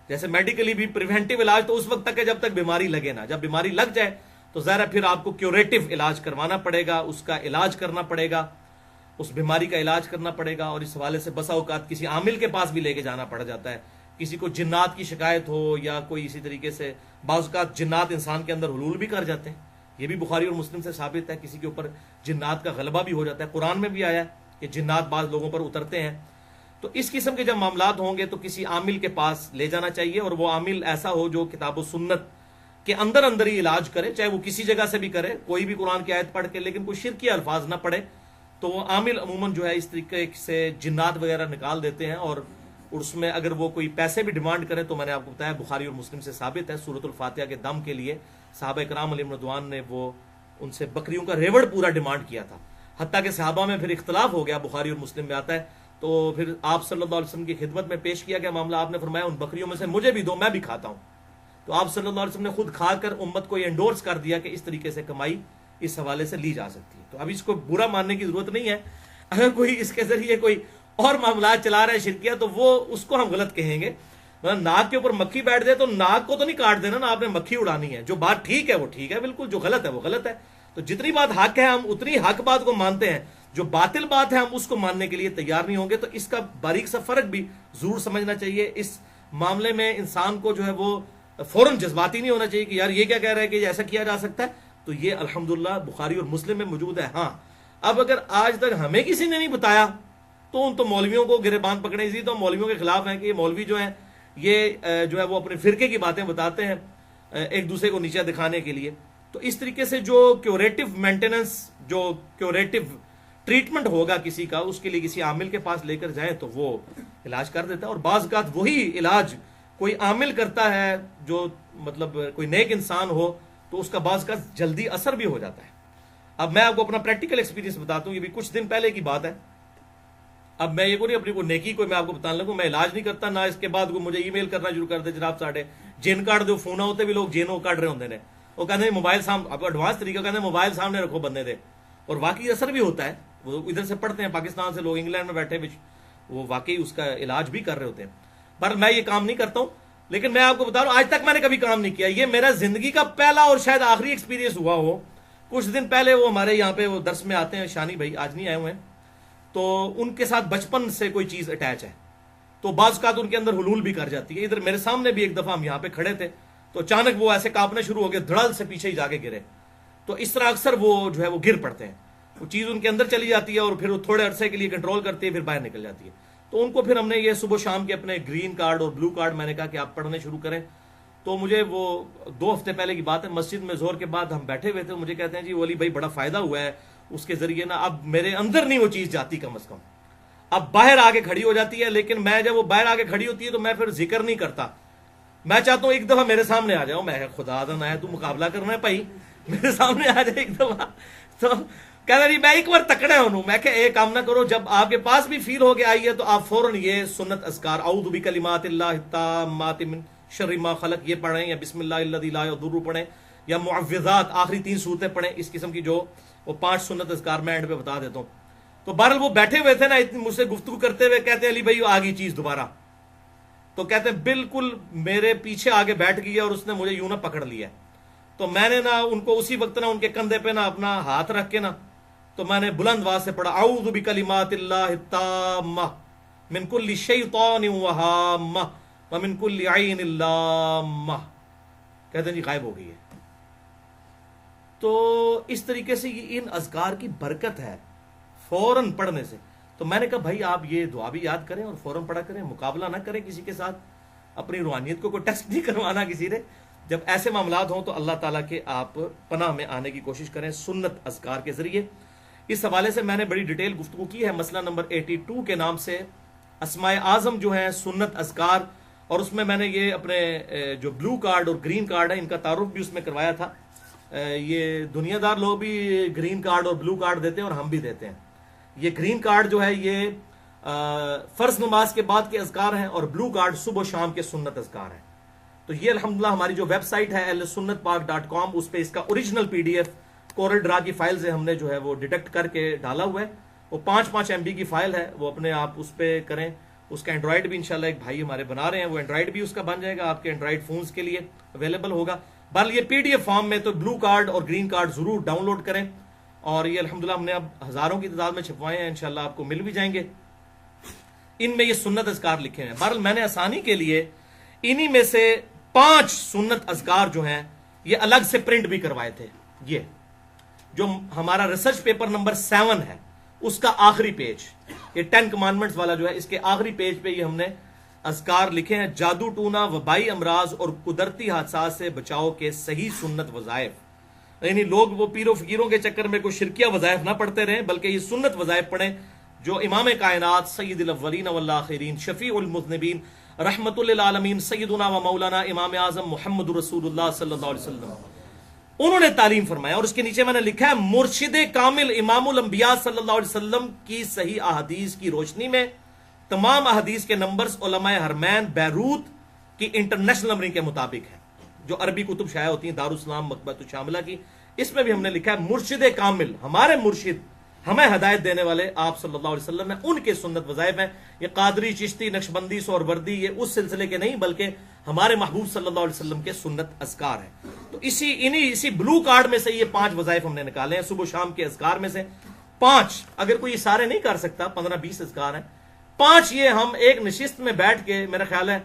جیسے میڈیکلی بھی پریونٹیو علاج تو اس وقت تک ہے جب تک بیماری لگے نا، جب بیماری لگ جائے تو ظاہر ہے پھر آپ کو کیوریٹو علاج کروانا پڑے گا، اس کا علاج کرنا پڑے گا، اس بیماری کا علاج کرنا پڑے گا۔ اور اس حوالے سے بسا اوقات کسی عامل کے پاس بھی لے کے جانا پڑ جاتا ہے، کسی کو جنات کی شکایت ہو یا کوئی اسی طریقے سے، بعض اوقات جنات انسان کے اندر حلول بھی کر جاتے ہیں، یہ بھی بخاری اور مسلم سے ثابت ہے، کسی کے اوپر جنات کا غلبہ بھی ہو جاتا ہے، قرآن میں بھی آیا ہے کہ جنات بعض لوگوں پر اترتے ہیں۔ تو اس قسم کے جب معاملات ہوں گے تو کسی عامل کے پاس لے جانا چاہیے، اور وہ عامل ایسا ہو جو کتاب و سنت کے اندر اندر ہی علاج کرے، چاہے وہ کسی جگہ سے بھی کرے، کوئی بھی قرآن کی آیت پڑھ کے، لیکن کوئی شرکی الفاظ نہ پڑھے۔ تو وہ عامل عموماً جو ہے اس طریقے سے جنات وغیرہ نکال دیتے ہیں، اور اس میں اگر وہ کوئی پیسے بھی ڈیمانڈ کرے تو میں نے آپ کو بتایا بخاری اور مسلم سے ثابت ہے، سورۃ الفاتحہ کے دم کے لیے صحابہ کرام علیہم رضوان نے وہ ان سے بکریوں کا ریوڑ پورا ڈیمانڈ کیا تھا، حتیٰ کہ صحابہ میں پھر اختلاف ہو گیا، بخاری اور مسلم میں آتا ہے۔ تو پھر آپ صلی اللہ علیہ وسلم کی خدمت میں پیش کیا گیا معاملہ، آپ نے فرمایا ان بکریوں میں سے مجھے بھی دو، میں بھی کھاتا ہوں۔ تو آپ صلی اللہ علیہ وسلم نے خود کھا کر امت کو یہ انڈورس کر دیا کہ اس طریقے سے کمائی اس حوالے سے لی جا سکتی ہے۔ تو اب اس کو برا ماننے کی ضرورت نہیں ہے، اگر کوئی اس کے ذریعے کوئی اور معاملات چلا رہا ہے شرکیہ تو وہ اس کو ہم غلط کہیں گے۔ مطلب ناک کے اوپر مکھی بیٹھ جائے تو ناک کو تو نہیں کاٹ دینا نا، آپ نے مکھی اڑانی ہے۔ جو بات ٹھیک ہے وہ ٹھیک ہے بالکل، جو غلط ہے وہ غلط ہے۔ تو جتنی بات حق ہے ہم اتنی حق بات کو مانتے ہیں، جو باطل بات ہے ہم اس کو ماننے کے لیے تیار نہیں ہوں گے۔ تو اس کا باریک سا فرق بھی ضرور سمجھنا چاہیے۔ اس معاملے میں انسان کو جو ہے وہ فوراً جذباتی نہیں ہونا چاہیے کہ یار یہ کیا کہہ رہا ہے کہ ایسا کیا جا سکتا ہے۔ تو یہ الحمدللہ بخاری اور مسلم میں موجود ہے۔ ہاں اب اگر آج تک ہمیں کسی نے نہیں بتایا تو ان تو مولویوں کو گریبان پکڑے، اسی تو مولویوں کے خلاف ہیں کہ یہ مولوی جو ہیں یہ جو ہے وہ اپنے فرقے کی باتیں بتاتے ہیں ایک دوسرے کو نیچا دکھانے کے لیے۔ تو اس طریقے سے جو کیوریٹو مینٹیننس، جو کیوریٹو ٹریٹمنٹ ہوگا کسی کا، اس کے لیے کسی عامل کے پاس لے کر جائیں تو وہ علاج کر دیتا ہے۔ اور بعض اوقات وہی علاج کوئی عامل کرتا ہے جو مطلب کوئی نیک انسان ہو تو اس کا بعض اوقات جلدی اثر بھی ہو جاتا ہے۔ اب میں آپ کو اپنا پریکٹیکل ایکسپیرینس بتاتا ہوں، یہ بھی کچھ دن پہلے کی بات ہے۔ اب میں یہ کو نہیں اپنی کوئی نیکی کوئی میں آپ کو بتانے لگوں، میں علاج نہیں کرتا، نہ اس کے بعد کوئی مجھے ای میل کرنا شروع کر دے جناب ساڈے جن کارڈ دو فون ہوتے بھی لوگ جینوں کاٹ رہے ہوتے ہیں، وہ کہتے ہیں موبائل سامنے، آپ ایڈوانس طریقہ کہتے ہیں موبائل سامنے رکھو بندے دے، اور واقعی اثر بھی ہوتا ہے۔ وہ ادھر سے پڑھتے ہیں پاکستان سے لوگ انگلینڈ میں بیٹھے وہ واقعی اس کا علاج بھی کر رہے ہوتے ہیں۔ پر میں یہ کام نہیں کرتا ہوں، لیکن میں آپ کو بتا رہا ہوں آج تک میں نے کبھی کام نہیں کیا، یہ میرا زندگی کا پہلا اور شاید آخری ایکسپیرینس ہوا ہو۔ کچھ دن پہلے وہ ہمارے یہاں پہ وہ درس میں آتے ہیں، شانی بھائی آج نہیں آئے ہوئے ہیں، تو ان کے ساتھ بچپن سے کوئی چیز اٹیچ ہے، تو بعض اوقات ان کے اندر حلول بھی کر جاتی ہے۔ ادھر میرے سامنے بھی ایک دفعہ ہم یہاں پہ کھڑے تھے تو اچانک وہ ایسے کانپنے شروع ہو گئے، دھڑل سے پیچھے ہی جا کے گرے۔ تو اس طرح اکثر وہ جو ہے وہ گر پڑتے ہیں، وہ چیز ان کے اندر چلی جاتی ہے اور پھر وہ تھوڑے عرصے کے لیے کنٹرول کرتی ہے، پھر باہر نکل جاتی ہے۔ تو ان کو پھر ہم نے یہ صبح شام کے اپنے گرین کارڈ اور بلو کارڈ میں نے کہا کہ آپ پڑھنے شروع کریں۔ تو مجھے وہ 2 ہفتے پہلے کی بات ہے، مسجد میں ظہر کے بعد ہم بیٹھے ہوئے تھے، مجھے کہتے ہیں جی ولی بھائی بڑا فائدہ ہوا ہے اس کے ذریعے نا، اب میرے اندر نہیں وہ چیز جاتی کم از کم، اب باہر آ کے کھڑی ہو جاتی ہے، لیکن میں جب وہ باہر آ کے کھڑی ہوتی ہے تو میں پھر ذکر نہیں کرتا، میں چاہتا ہوں ایک دفعہ میرے سامنے آ جاؤ، میں خدا دن آیا تو مقابلہ کرنا ہے بھائی، میرے سامنے آ جائے ایک دفعہ۔ تو کہتا جی میں ایک بار تکڑے ہوں، میں کہ ایک کام نہ کرو، جب آپ کے پاس بھی فیل ہو کے آئی ہے تو آپ فوراً یہ سنت اذکار اعوذ بکلمات اللہ التامات من شر ما خلق یہ پڑھیں، یا بسم اللہ الذی لا یضر پڑھیں، یا معوذات آخری 3 صورتیں پڑھیں، اس قسم کی جو وہ 5 سنت اذکار میں اینڈ پہ بتا دیتا ہوں۔ تو بہرحال وہ بیٹھے ہوئے تھے نا، مجھ سے گفتگو کرتے ہوئے کہتے ہیں علی بھائی آ گئی چیز دوبارہ، تو کہتے ہیں بالکل میرے پیچھے آگے بیٹھ گئی اور اس نے مجھے یوں نہ پکڑ لیا، تو میں نے نا ان کو اسی وقت نا ان کے کندھے پہ نا اپنا ہاتھ رکھ کے نا، تو میں نے بلند آواز سے پڑھا اعوذ بکلمات اللہ التامہ من کل شیطان وہامہ ومن کل عین لامہ، کہتے ہیں جی غائب ہو گئی ہے۔ تو اس طریقے سے یہ ان اذکار کی برکت ہے فوراً پڑھنے سے۔ تو میں نے کہا بھائی آپ یہ دعا بھی یاد کریں اور فوراً پڑھا کریں، مقابلہ نہ کریں کسی کے ساتھ، اپنی روحانیت کو کوئی ٹیسٹ نہیں کروانا کسی نے، جب ایسے معاملات ہوں تو اللہ تعالیٰ کے آپ پناہ میں آنے کی کوشش کریں سنت اذکار کے ذریعے. اس حوالے سے میں نے بڑی ڈیٹیل گفتگو کی ہے مسئلہ نمبر 82 کے نام سے اسماء اعظم جو ہیں سنت اذکار, اور اس میں میں نے یہ اپنے جو بلو کارڈ اور گرین کارڈ ہے ان کا تعارف بھی اس میں کروایا تھا. یہ دنیا دار لوگ بھی گرین کارڈ اور بلو کارڈ دیتے ہیں اور ہم بھی دیتے ہیں. یہ گرین کارڈ جو ہے یہ فرض نماز کے بعد کے اذکار ہیں, اور بلو کارڈ صبح و شام کے سنت اذکار ہیں. تو یہ الحمدللہ ہماری جو ویب سائٹ ہے ahlsunnatpark.com, اس پہ اس کا اوریجنل PDF کورل ڈرا کی فائل سے ہم نے جو ہے وہ ڈیٹیکٹ کر کے ڈالا ہوا ہے. وہ 5 MB کی فائل ہے, وہ اپنے آپ اس پہ کریں. اس کا اینڈرائڈ بھی انشاءاللہ ایک بھائی ہمارے بنا رہے ہیں, وہ اینڈرائڈ بھی اس کا بن جائے گا, آپ کے اینڈرائڈ فونز کے لیے اویلیبل ہوگا. بل یہ PDF فارم میں تو بلو کارڈ اور گرین کارڈ ضرور ڈاؤن لوڈ کریں, اور یہ الحمدللہ ہم نے اب ہزاروں کی تعداد میں چھپوائے ہیں, انشاءاللہ آپ کو مل بھی جائیں گے. ان میں یہ سنت اذکار لکھے ہیں. بہرحال میں نے آسانی کے لیے انہی میں سے 5 سنت اذکار جو ہیں یہ الگ سے پرنٹ بھی کروائے تھے. یہ جو ہمارا ریسرچ پیپر نمبر 7 ہے اس کا آخری پیج, یہ 10 کمانڈمنٹس والا جو ہے, اس کے آخری پیج پہ یہ ہم نے اذکار لکھے ہیں. جادو ٹونا, وبائی امراض اور قدرتی حادثات سے بچاؤ کے صحیح سنت وظائف. یعنی لوگ وہ پیر و فقیروں کے چکر میں کوئی شرکیہ وظائف نہ پڑھتے رہیں, بلکہ یہ سنت وظائف پڑھیں جو امام کائنات سید الاولین والآخرین شفیع المذنبین رحمت للعالمین سیدنا و مولانا امام اعظم محمد رسول اللہ صلی اللہ علیہ وسلم انہوں نے تعلیم فرمایا. اور اس کے نیچے میں نے لکھا ہے مرشد کامل امام الانبیاء صلی اللہ علیہ وسلم کی صحیح احادیث کی روشنی میں تمام احادیث کے نمبرز علماء حرمین بیروت کی انٹرنیشنل نمبرنگ کے مطابق ہیں, جو عربی کتب شائع ہوتی ہیں دارالسلام مکتبۃ الشاملہ کی. اس میں بھی ہم نے لکھا ہے مرشد کامل, ہمارے مرشد ہمیں ہدایت دینے والے آپ صلی اللہ علیہ وسلم ہیں, ان کے سنت وظائف ہیں. یہ قادری, چشتی, نقشبندی, سہروردی یہ اس سلسلے کے نہیں, بلکہ ہمارے محبوب صلی اللہ علیہ وسلم کے سنت اذکار ہیں. تو اسی بلو کارڈ میں سے یہ 5 وظائف ہم نے نکالے ہیں صبح و شام کے اذکار میں سے 5. اگر کوئی یہ سارے نہیں کر سکتا, 15-20 اذکار ہیں, 5 یہ ہم ایک نشست میں بیٹھ کے میرا خیال ہے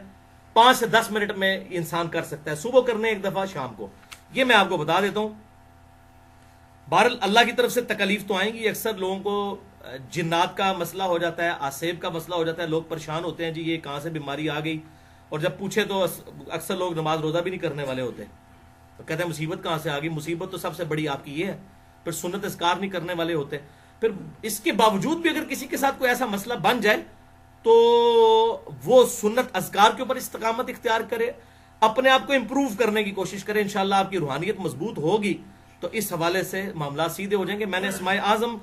5 سے 10 منٹ میں انسان کر سکتا ہے. صبح کرنے ایک دفعہ, شام کو. یہ میں آپ کو بتا دیتا ہوں. بہرحال اللہ کی طرف سے تکلیف تو آئیں گی. اکثر لوگوں کو جنات کا مسئلہ ہو جاتا ہے, آسیب کا مسئلہ ہو جاتا ہے, لوگ پریشان ہوتے ہیں جی یہ کہاں سے بیماری آ گئی, اور جب پوچھے تو اکثر لوگ نماز روزہ بھی نہیں کرنے والے ہوتے, تو کہتے ہیں مصیبت کہاں سے آ گئی. مصیبت تو سب سے بڑی آپ کی یہ ہے. پھر سنت اذکار نہیں کرنے والے ہوتے. پھر اس کے باوجود بھی اگر کسی کے ساتھ کوئی ایسا مسئلہ بن جائے تو وہ سنت اذکار کے اوپر استقامت اختیار کرے, اپنے آپ کو امپروو کرنے کی کوشش کرے, انشاءاللہ آپ کی روحانیت مضبوط ہوگی. تو اس حوالے سے معاملات سیدھے ہو جائیں گے. میں نے اسماء اعظم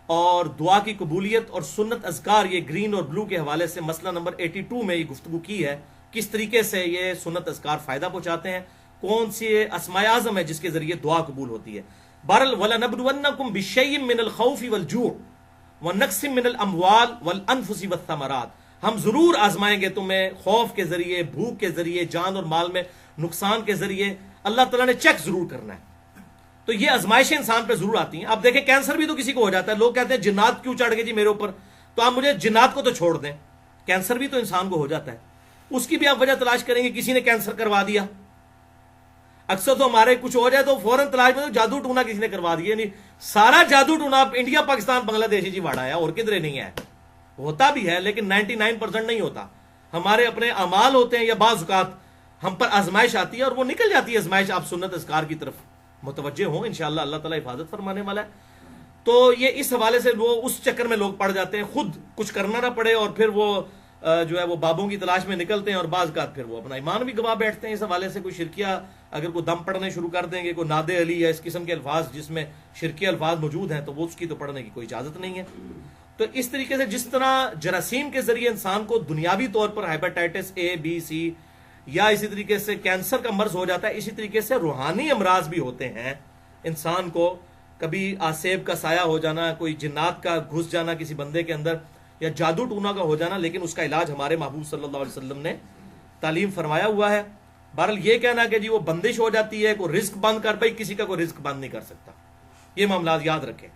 اور دعا کی قبولیت اور سنت اذکار یہ گرین اور بلو کے حوالے سے مسئلہ نمبر 82 میں یہ گفتگو کی ہے, کس طریقے سے یہ سنت اذکار فائدہ پہنچاتے ہیں, کون سی اسماء اعظم ہے جس کے ذریعے دعا قبول ہوتی ہے. بہرحال وَلَنَبْلُوَنَّكُمْ بِشَيْءٍ مِّنَ الْخَوْفِ وَالْجُوعِ وَنَقْصٍ مِّنَ الْأَمْوَالِ وَالْأَنفُسِ وَالثَّمَرَاتِ. ہم ضرور آزمائیں گے تمہیں خوف کے ذریعے, بھوک کے ذریعے, جان اور مال میں نقصان کے ذریعے. اللہ تعالیٰ نے چیک ضرور کرنا ہے. تو یہ آزمائشیں انسان پہ ضرور آتی ہیں. آپ دیکھیں کینسر بھی تو کسی کو ہو جاتا ہے, لوگ کہتے ہیں جنات کیوں چڑھ گئے جی میرے اوپر, تو آپ مجھے جنات کو تو چھوڑ دیں, کینسر بھی تو انسان کو ہو جاتا ہے, اس کی بھی آپ وجہ تلاش کریں گے. کسی نے کینسر کروا دیا, اکثر تو ہمارے کچھ ہو جائے تو فوراً تلاش میں جادو ٹونا کسی نے کروا دیا. نہیں, سارا جادو ٹونا انڈیا, پاکستان, بنگلہ دیش جی واڑا ہے, اور کدھر نہیں ہے. ہوتا بھی ہے لیکن 99% نہیں ہوتا. ہمارے اپنے اعمال ہوتے ہیں, یا بعض اوقات ہم پر آزمائش آتی ہے اور وہ نکل جاتی ہے آزمائش. آپ سنت اذکار کی طرف متوجہ ہوں, انشاءاللہ اللہ تعالیٰ حفاظت فرمانے والا ہے. تو یہ اس حوالے سے وہ اس چکر میں لوگ پڑ جاتے ہیں, خود کچھ کرنا نہ پڑے, اور پھر وہ جو ہے وہ بابوں کی تلاش میں نکلتے ہیں, اور بعض اوقات پھر وہ اپنا ایمان بھی گوا بیٹھتے ہیں. اس حوالے سے کوئی شرکیہ اگر کوئی دم پڑھنے شروع کر دیں گے, کوئی ناد علی یا اس قسم کے الفاظ جس میں شرکیہ الفاظ موجود ہیں, تو وہ اس کی تو پڑھنے کی کوئی اجازت نہیں ہے. تو اس طریقے سے جس طرح جراثیم کے ذریعے انسان کو دنیاوی طور پر ہیپاٹائٹس A, B, C یا اسی طریقے سے کینسر کا مرض ہو جاتا ہے, اسی طریقے سے روحانی امراض بھی ہوتے ہیں. انسان کو کبھی آسیب کا سایہ ہو جانا, کوئی جنات کا گھس جانا کسی بندے کے اندر, یا جادو ٹونا کا ہو جانا, لیکن اس کا علاج ہمارے محبوب صلی اللہ علیہ وسلم نے تعلیم فرمایا ہوا ہے. بہرحال یہ کہنا کہ جی وہ بندش ہو جاتی ہے, کوئی رزق بند کر, بھائی کسی کا کوئی رزق بند نہیں کر سکتا, یہ معاملات یاد رکھیں.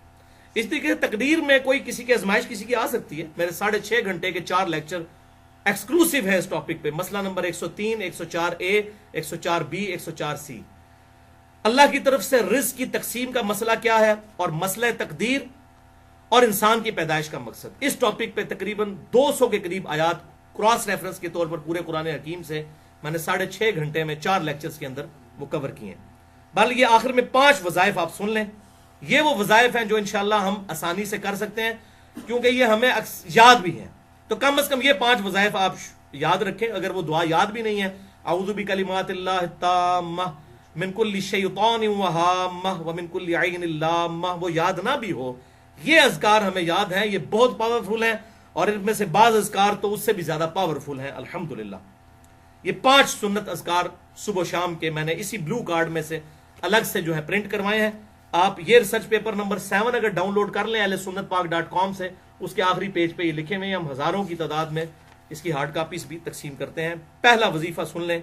اس طریقے سے تقدیر میں کوئی کسی کی آزمائش کسی کی آ سکتی ہے. میرے 6.5 گھنٹے کے 4 لیکچر ایکسکلوسیو ہے اس ٹاپک پہ. مسئلہ نمبر 103, 104A, 104B, 104C. اللہ کی طرف سے رزق کی تقسیم کا مسئلہ کیا ہے, اور مسئلہ تقدیر اور انسان کی پیدائش کا مقصد. اس ٹاپک پہ تقریباً 200 کے قریب آیات کراس ریفرنس کے طور پر پورے قرآن حکیم سے میں نے 6.5 گھنٹے میں 4 لیکچرز کے اندر وہ کور کیے ہیں. بہرحال یہ آخر میں 5 وظائف آپ سن لیں. یہ وہ وظائف ہیں جو انشاءاللہ ہم آسانی سے کر سکتے ہیں کیونکہ یہ ہمیں یاد بھی ہیں. تو کم از کم یہ 5 وظائف آپ یاد رکھیں. اگر وہ دعا یاد بھی نہیں ہے، اعوذ بکلمات اللہ التامہ من کل شیطان وہامہ ومن کل عین لامہ، وہ یاد نہ بھی ہو، یہ اذکار ہمیں یاد ہیں. یہ بہت پاورفل ہیں اور ان میں سے بعض اذکار تو اس سے بھی زیادہ پاورفل ہیں الحمدللہ. یہ 5 سنت اذکار صبح و شام کے میں نے اسی بلو کارڈ میں سے الگ سے جو ہے پرنٹ کروائے ہیں. آپ یہ ریسرچ پیپر نمبر 7 اگر ڈاؤن لوڈ کر لیں ahlsunnatpak.com سے، اس کے آخری پیج پہ یہ لکھے ہوئے ہیں. ہم ہزاروں کی تعداد میں اس کی ہارڈ کاپیز بھی تقسیم کرتے ہیں. پہلا وظیفہ سن لیں،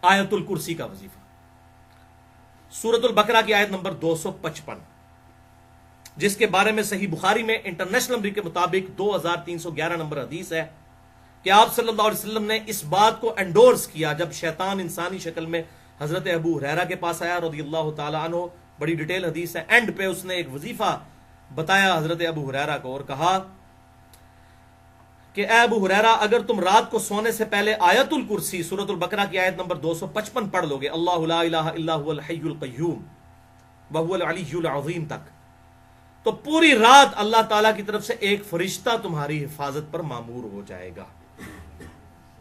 آیت الکرسی کا وظیفہ. سورۃ البقرہ کی آیت نمبر 255، جس کے بارے میں صحیح بخاری میں انٹرنیشنل نمبر کے مطابق 2311 نمبر حدیث ہے کہ آپ صلی اللہ علیہ وسلم نے اس بات کو انڈورس کیا جب شیطان انسانی شکل میں حضرت ابو ہریرہ کے پاس آیا رضی اللہ تعالی عنہ. بڑی ڈیٹیل حدیث ہے. اینڈ پہ اس نے ایک وظیفہ بتایا حضرت ابو ہریرہ کو اور کہا کہ اے ابو ہریرہ، اگر تم رات کو سونے سے پہلے آیت الکرسی سورۃ البقرہ کی آیت نمبر 255 پڑھ لو گے، اللہ لا الہ الا هو الحی القیوم وهو العلی العظیم تک، تو پوری رات اللہ تعالیٰ کی طرف سے ایک فرشتہ تمہاری حفاظت پر مامور ہو جائے گا.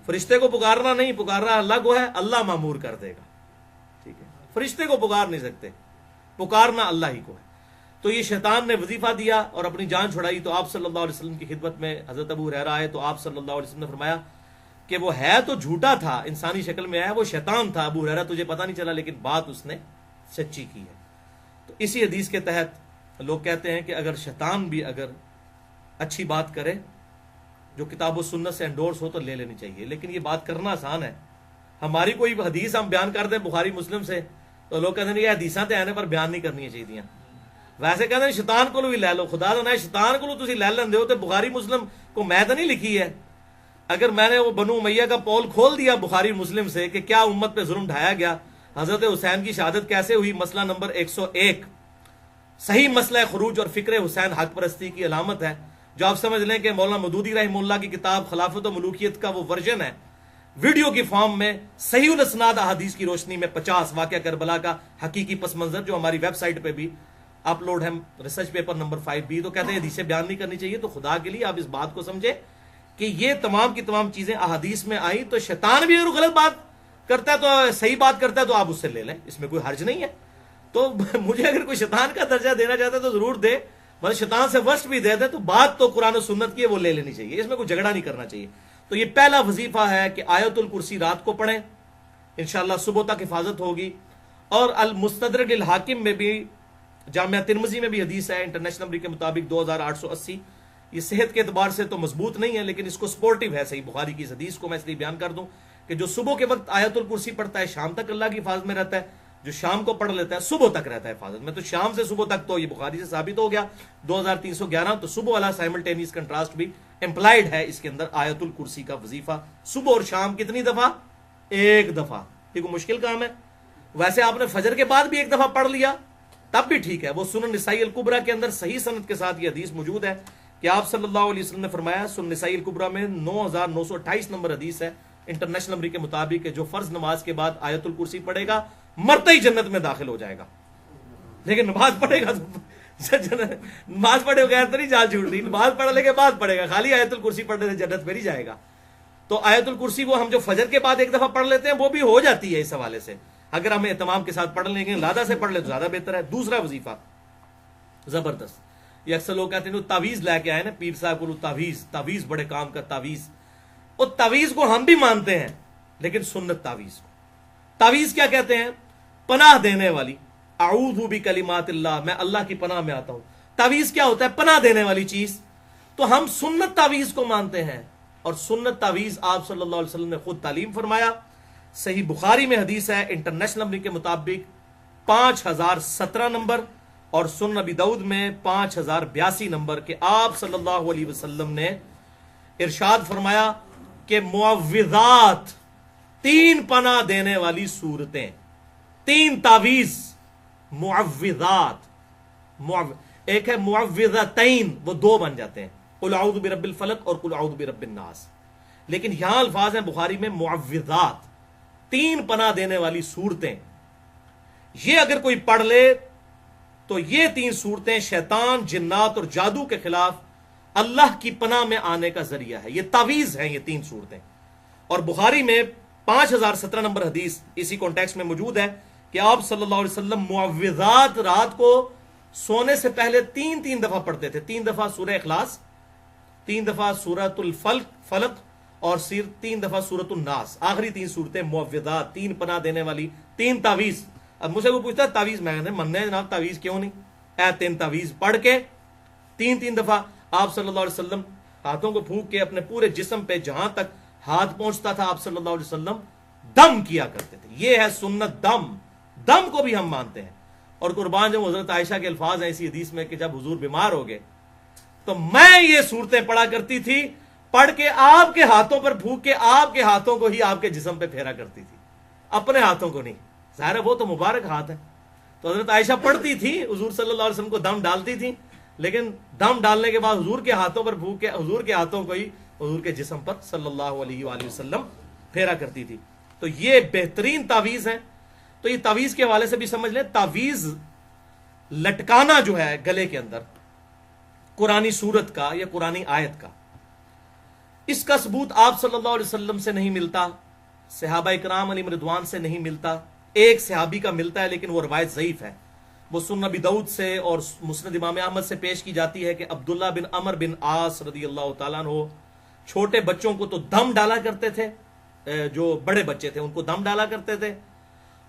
فرشتے کو پکارنا نہیں، پکارنا اللہ کو ہے، اللہ مامور کر دے گا. ٹھیک ہے، فرشتے کو پکار نہیں سکتے، پکارنا اللہ ہی کو ہے. تو یہ شیطان نے وظیفہ دیا اور اپنی جان چھڑائی. تو آپ صلی اللہ علیہ وسلم کی خدمت میں حضرت ابو ہریرہ آئے تو آپ صلی اللہ علیہ وسلم نے فرمایا کہ وہ ہے تو جھوٹا تھا، انسانی شکل میں ہے، وہ شیطان تھا ابو ہریرہ، تجھے پتہ نہیں چلا، لیکن بات اس نے سچی کی ہے. تو اسی حدیث کے تحت لوگ کہتے ہیں کہ اگر شیطان بھی اگر اچھی بات کرے جو کتاب و سنت سے انڈورس ہو تو لے لینی چاہیے. لیکن یہ بات کرنا آسان ہے. ہماری کوئی حدیث ہم بیان کر دیں بخاری مسلم سے تو لوگ کہتے ہیں یہ حدیثاں تے آنے پر بیان نہیں کرنی چاہیے. ویسے کہتے ہیں شیطان کو بھی لے لو، خدا تو نہ شیطان کو تسی لے لیندے ہو تے بخاری مسلم کو میں تو نہیں لکھی ہے. اگر میں نے وہ بنو امیہ کا پول کھول دیا بخاری مسلم سے کہ کیا امت پہ ظلم ڈھایا گیا، حضرت حسین کی شہادت کیسے ہوئی، مسئلہ نمبر 101، صحیح مسئلہ خروج اور فکر حسین حق پرستی کی علامت ہے، جو آپ سمجھ لیں کہ مولانا مودودی رحمہ اللہ کی کتاب خلافت و ملوکیت کا وہ ورژن ہے، ویڈیو کی فارم میں صحیح الاسناد احادیث کی روشنی میں 50 واقعہ کربلا کا حقیقی پس منظر، جو ہماری ویب سائٹ پہ بھی اپلوڈ ہے، ریسرچ پیپر نمبر 5B. تو کہتے ہیں حدیثیں بیان نہیں کرنی چاہیے. تو خدا کے لیے آپ اس بات کو سمجھے کہ یہ تمام کی تمام چیزیں احادیث میں آئیں. تو شیطان بھی اگر غلط بات کرتا ہے تو صحیح بات کرتا ہے تو آپ اس سے لے لیں، اس میں کوئی حرج نہیں ہے. تو مجھے اگر کوئی شیطان کا درجہ دینا چاہتا ہے تو ضرور دے، مگر شیطان سے ورسٹ بھی دے دے تو بات تو قرآن و سنت کی ہے، وہ لے لینی چاہیے، اس میں کوئی جھگڑا نہیں کرنا چاہیے. تو یہ پہلا وظیفہ ہے کہ آیت الکرسی رات کو پڑھیں، انشاءاللہ صبح تک حفاظت ہوگی. اور المستدرک الحاکم میں بھی، جامعہ ترمذی میں بھی حدیث ہے انٹرنیشنل نمبر کے مطابق 2880. یہ صحت کے اعتبار سے تو مضبوط نہیں ہے لیکن اس کو سپورٹیو ہے صحیح بخاری کی اس حدیث کو میں اس لیے بیان کر دوں کہ جو صبح کے وقت آیت الکرسی پڑھتا ہے شام تک اللہ کی حفاظت میں رہتا ہے، جو شام کو پڑھ لیتا ہے صبح تک رہتا ہے حفاظت میں. تو شام سے صبح تک تو یہ بخاری سے ثابت ہو گیا 2311. تو صبح والا سائملٹینیس کنٹراسٹ بھی امپلائڈ ہے اس کے اندر. آیت الکرسی کا وظیفہ صبح اور شام کتنی دفعہ؟ 1 دفعہ. یہ کوئی مشکل کام ہے؟ ویسے آپ نے فجر کے بعد بھی 1 دفعہ پڑھ لیا تب بھی ٹھیک ہے. وہ سنن نسائی الکبریٰ کے اندر صحیح سند کے ساتھ یہ حدیث موجود ہے کہ آپ صلی اللہ علیہ وسلم نے فرمایا، سنن نسائی الکبریٰ میں 9928 نمبر حدیث ہے انٹرنیشنل نمبر کے مطابق کہ جو فرض نماز کے بعد آیت الکرسی پڑھے گا مرتے ہی جنت میں داخل ہو جائے گا. لیکن نماز پڑھے گا نماز پڑھے بغیر تو نہیں جان چھوٹ رہی، نماز پڑھنے کے بعد پڑھے گا، خالی آیت الکرسی پڑھنے سے جنت میں نہیں جائے گا. تو آیت الکرسی وہ ہم جو فجر کے بعد 1 دفعہ پڑھ لیتے ہیں وہ بھی ہو جاتی ہے اس حوالے سے. اگر ہم اہتمام کے ساتھ پڑھ لیں گے، لادہ سے پڑھ لیں تو زیادہ بہتر ہے. دوسرا وظیفہ زبردست، یہ اکثر لوگ کہتے ہیں تعویذ لے کے آئے نا پیر صاحب کو، تعویذ بڑے کام کا تعویذ. اور تعویذ کو ہم بھی مانتے ہیں لیکن سنت تعویذ کو، تعویذ کیا کہتے ہیں؟ پناہ دینے والی. اعوذ بکلمات اللہ، میں اللہ کی پناہ میں آتا ہوں. تعویذ کیا ہوتا ہے؟ پناہ دینے والی چیز. تو ہم سنت تعویذ کو مانتے ہیں اور سنت تعویذ آپ صلی اللہ علیہ وسلم نے خود تعلیم فرمایا. صحیح بخاری میں حدیث ہے انٹرنیشنل نمبر کے مطابق 5017 نمبر اور سنن ابی داؤد میں 5082 نمبر کہ آپ صلی اللہ علیہ وسلم نے ارشاد فرمایا کہ معوذات، 3 پناہ دینے والی صورتیں، 3 تعویذ معوذات. ایک ہے معوذتین، وہ 2 بن جاتے ہیں، قل اعوذ برب الفلق اور قل اعوذ برب الناس. لیکن یہاں الفاظ ہیں بخاری میں معوذات، 3 پناہ دینے والی صورتیں، یہ اگر کوئی پڑھ لے تو یہ 3 صورتیں شیطان، جنات اور جادو کے خلاف اللہ کی پناہ میں آنے کا ذریعہ ہے. یہ تعویذ ہیں یہ 3 صورتیں. اور بخاری میں 5017 نمبر حدیث اسی کانٹیکسٹ میں موجود ہے کہ آپ صلی اللہ علیہ وسلم معوذات رات کو سونے سے پہلے 3 دفعہ پڑھتے تھے. 3 دفعہ سورہ اخلاص، 3 دفعہ سورۃ الفلق اور 3 دفعہ سورۃ الناس. آخری 3 صورتیں معوذات، 3 پناہ دینے والی 3 تعویذ. اب مجھ سے وہ پوچھتا ہے تعویذ میں نے مننے جناب تعویذ کیوں نہیں؟ 3 تعویذ پڑھ کے 3 دفعہ آپ صلی اللہ علیہ وسلم ہاتھوں کو پھونک کے اپنے پورے جسم پہ جہاں تک ہاتھ پہنچتا تھا آپ صلی اللہ علیہ وسلم دم کیا کرتے تھے. یہ ہے سنت. دم کو بھی ہم مانتے ہیں. اور قربان جب حضرت عائشہ کے الفاظ ہیں اسی حدیث میں کہ جب حضور بیمار ہو گئے تو میں یہ صورتیں پڑھا کرتی تھی، پڑھ کے آپ کے ہاتھوں پر پھونک کے آپ کے ہاتھوں کو ہی آپ کے جسم پہ پھیرا کرتی تھی، اپنے ہاتھوں کو نہیں. ظاہر ہے وہ تو مبارک ہاتھ ہے. تو حضرت عائشہ پڑھتی تھی، حضور صلی اللہ علیہ وسلم کو دم ڈالتی تھی، لیکن دم ڈالنے کے بعد حضور کے ہاتھوں پر پھونک کے حضور کے ہاتھوں کو ہی حضور کے جسم پر صلی اللہ علیہ وآلہ وسلم پھیرا کرتی تھی. تو یہ بہترین تعویذ ہیں. تو یہ تعویذ کے حوالے سے بھی سمجھ لیں، تعویذ لٹکانا جو ہے گلے کے اندر قرآنی سورت کا یا قرآنی آیت کا، اس کا ثبوت آپ صلی اللہ علیہ وسلم سے نہیں ملتا، صحابہ اکرام علیہم رضوان سے نہیں ملتا. ایک صحابی کا ملتا ہے لیکن وہ روایت ضعیف ہے. وہ سنن ابی داؤد سے اور مسند امام احمد سے پیش کی جاتی ہے کہ عبداللہ بن عمر بن عاص رضی اللہ تعالیٰ عنہ چھوٹے بچوں کو تو دم ڈالا کرتے تھے، جو بڑے بچے تھے ان کو دم ڈالا کرتے تھے،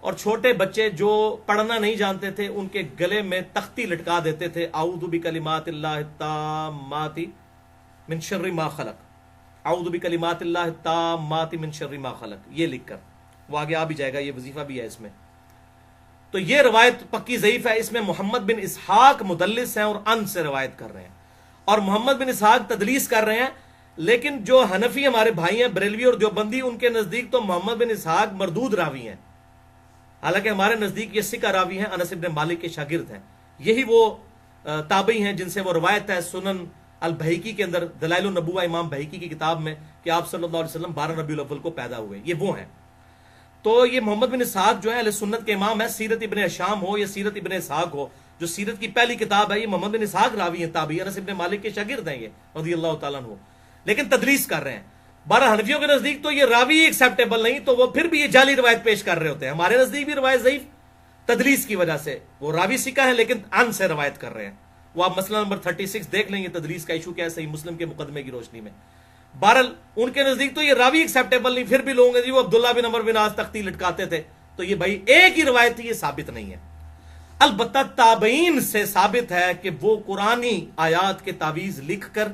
اور چھوٹے بچے جو پڑھنا نہیں جانتے تھے ان کے گلے میں تختی لٹکا دیتے تھے، اعوذ بکلمات اللہ التامات من شر ما خلق، اعوذ بکلمات اللہ التامات من شر ما خلق، یہ لکھ کر. وہ آگے آ بھی جائے گا، یہ وظیفہ بھی ہے اس میں. تو یہ روایت پکی ضعیف ہے. اس میں محمد بن اسحاق مدلس ہیں اور ان سے روایت کر رہے ہیں، اور محمد بن اسحاق تدلیس کر رہے ہیں. لیکن جو حنفی ہمارے بھائی ہیں بریلوی اور دیوبندی، ان کے نزدیک تو محمد بن اسحاق مردود راوی ہیں، حالانکہ ہمارے نزدیک یہ ثقہ راوی ہیں، انس بن مالک کے شاگرد ہیں. یہی وہ تابعی ہیں جن سے وہ روایت ہے سنن البہیقی کے اندر، دلائل النبوہ امام بہیقی کی کتاب میں، کہ آپ صلی اللہ علیہ وسلم 12 ربیع الاول کو پیدا ہوئے. یہ وہ ہیں. تو یہ محمد بن اسحاق جو ہے اہل سنت کے امام ہے. سیرت ابن ہشام ہو یا سیرت ابن اسحاق ہو، جو سیرت کی پہلی کتاب ہے، یہ محمد بن اسحاق راوی ہیں، تابعی، انس بن مالک کے شاگرد ہیں یہ رضی اللہ تعالیٰ عنہ، لیکن تدلیس کر رہے ہیں. بارہ حنفیوں کے نزدیک تو یہ راوی ایکسیپٹیبل نہیں، تو وہ پھر بھی یہ جعلی روایت پیش کر رہے ہوتے ہیں. ہمارے نزدیک بھی روایت ضعیف تدلیس کی وجہ سے، وہ راوی ثقہ ہیں لیکن ان سے روایت کر رہے ہیں. وہ آپ مسئلہ نمبر 36 دیکھ لیں، یہ تدلیس کا ایشو کیا ہے صحیح مسلم کے مقدمے کی روشنی میں. بہرحال ان کے نزدیک تو یہ راوی ایکسیپٹیبل نہیں، پھر بھی لوگوں گے جی وہ عبداللہ بن عمر بن عاص تختی لٹکاتے تھے. تو یہ بھائی ایک ہی روایت تھی، یہ ثابت نہیں ہے. البتہ تابعین سے ثابت ہے کہ وہ قرآنی آیات کے تعویذ لکھ کر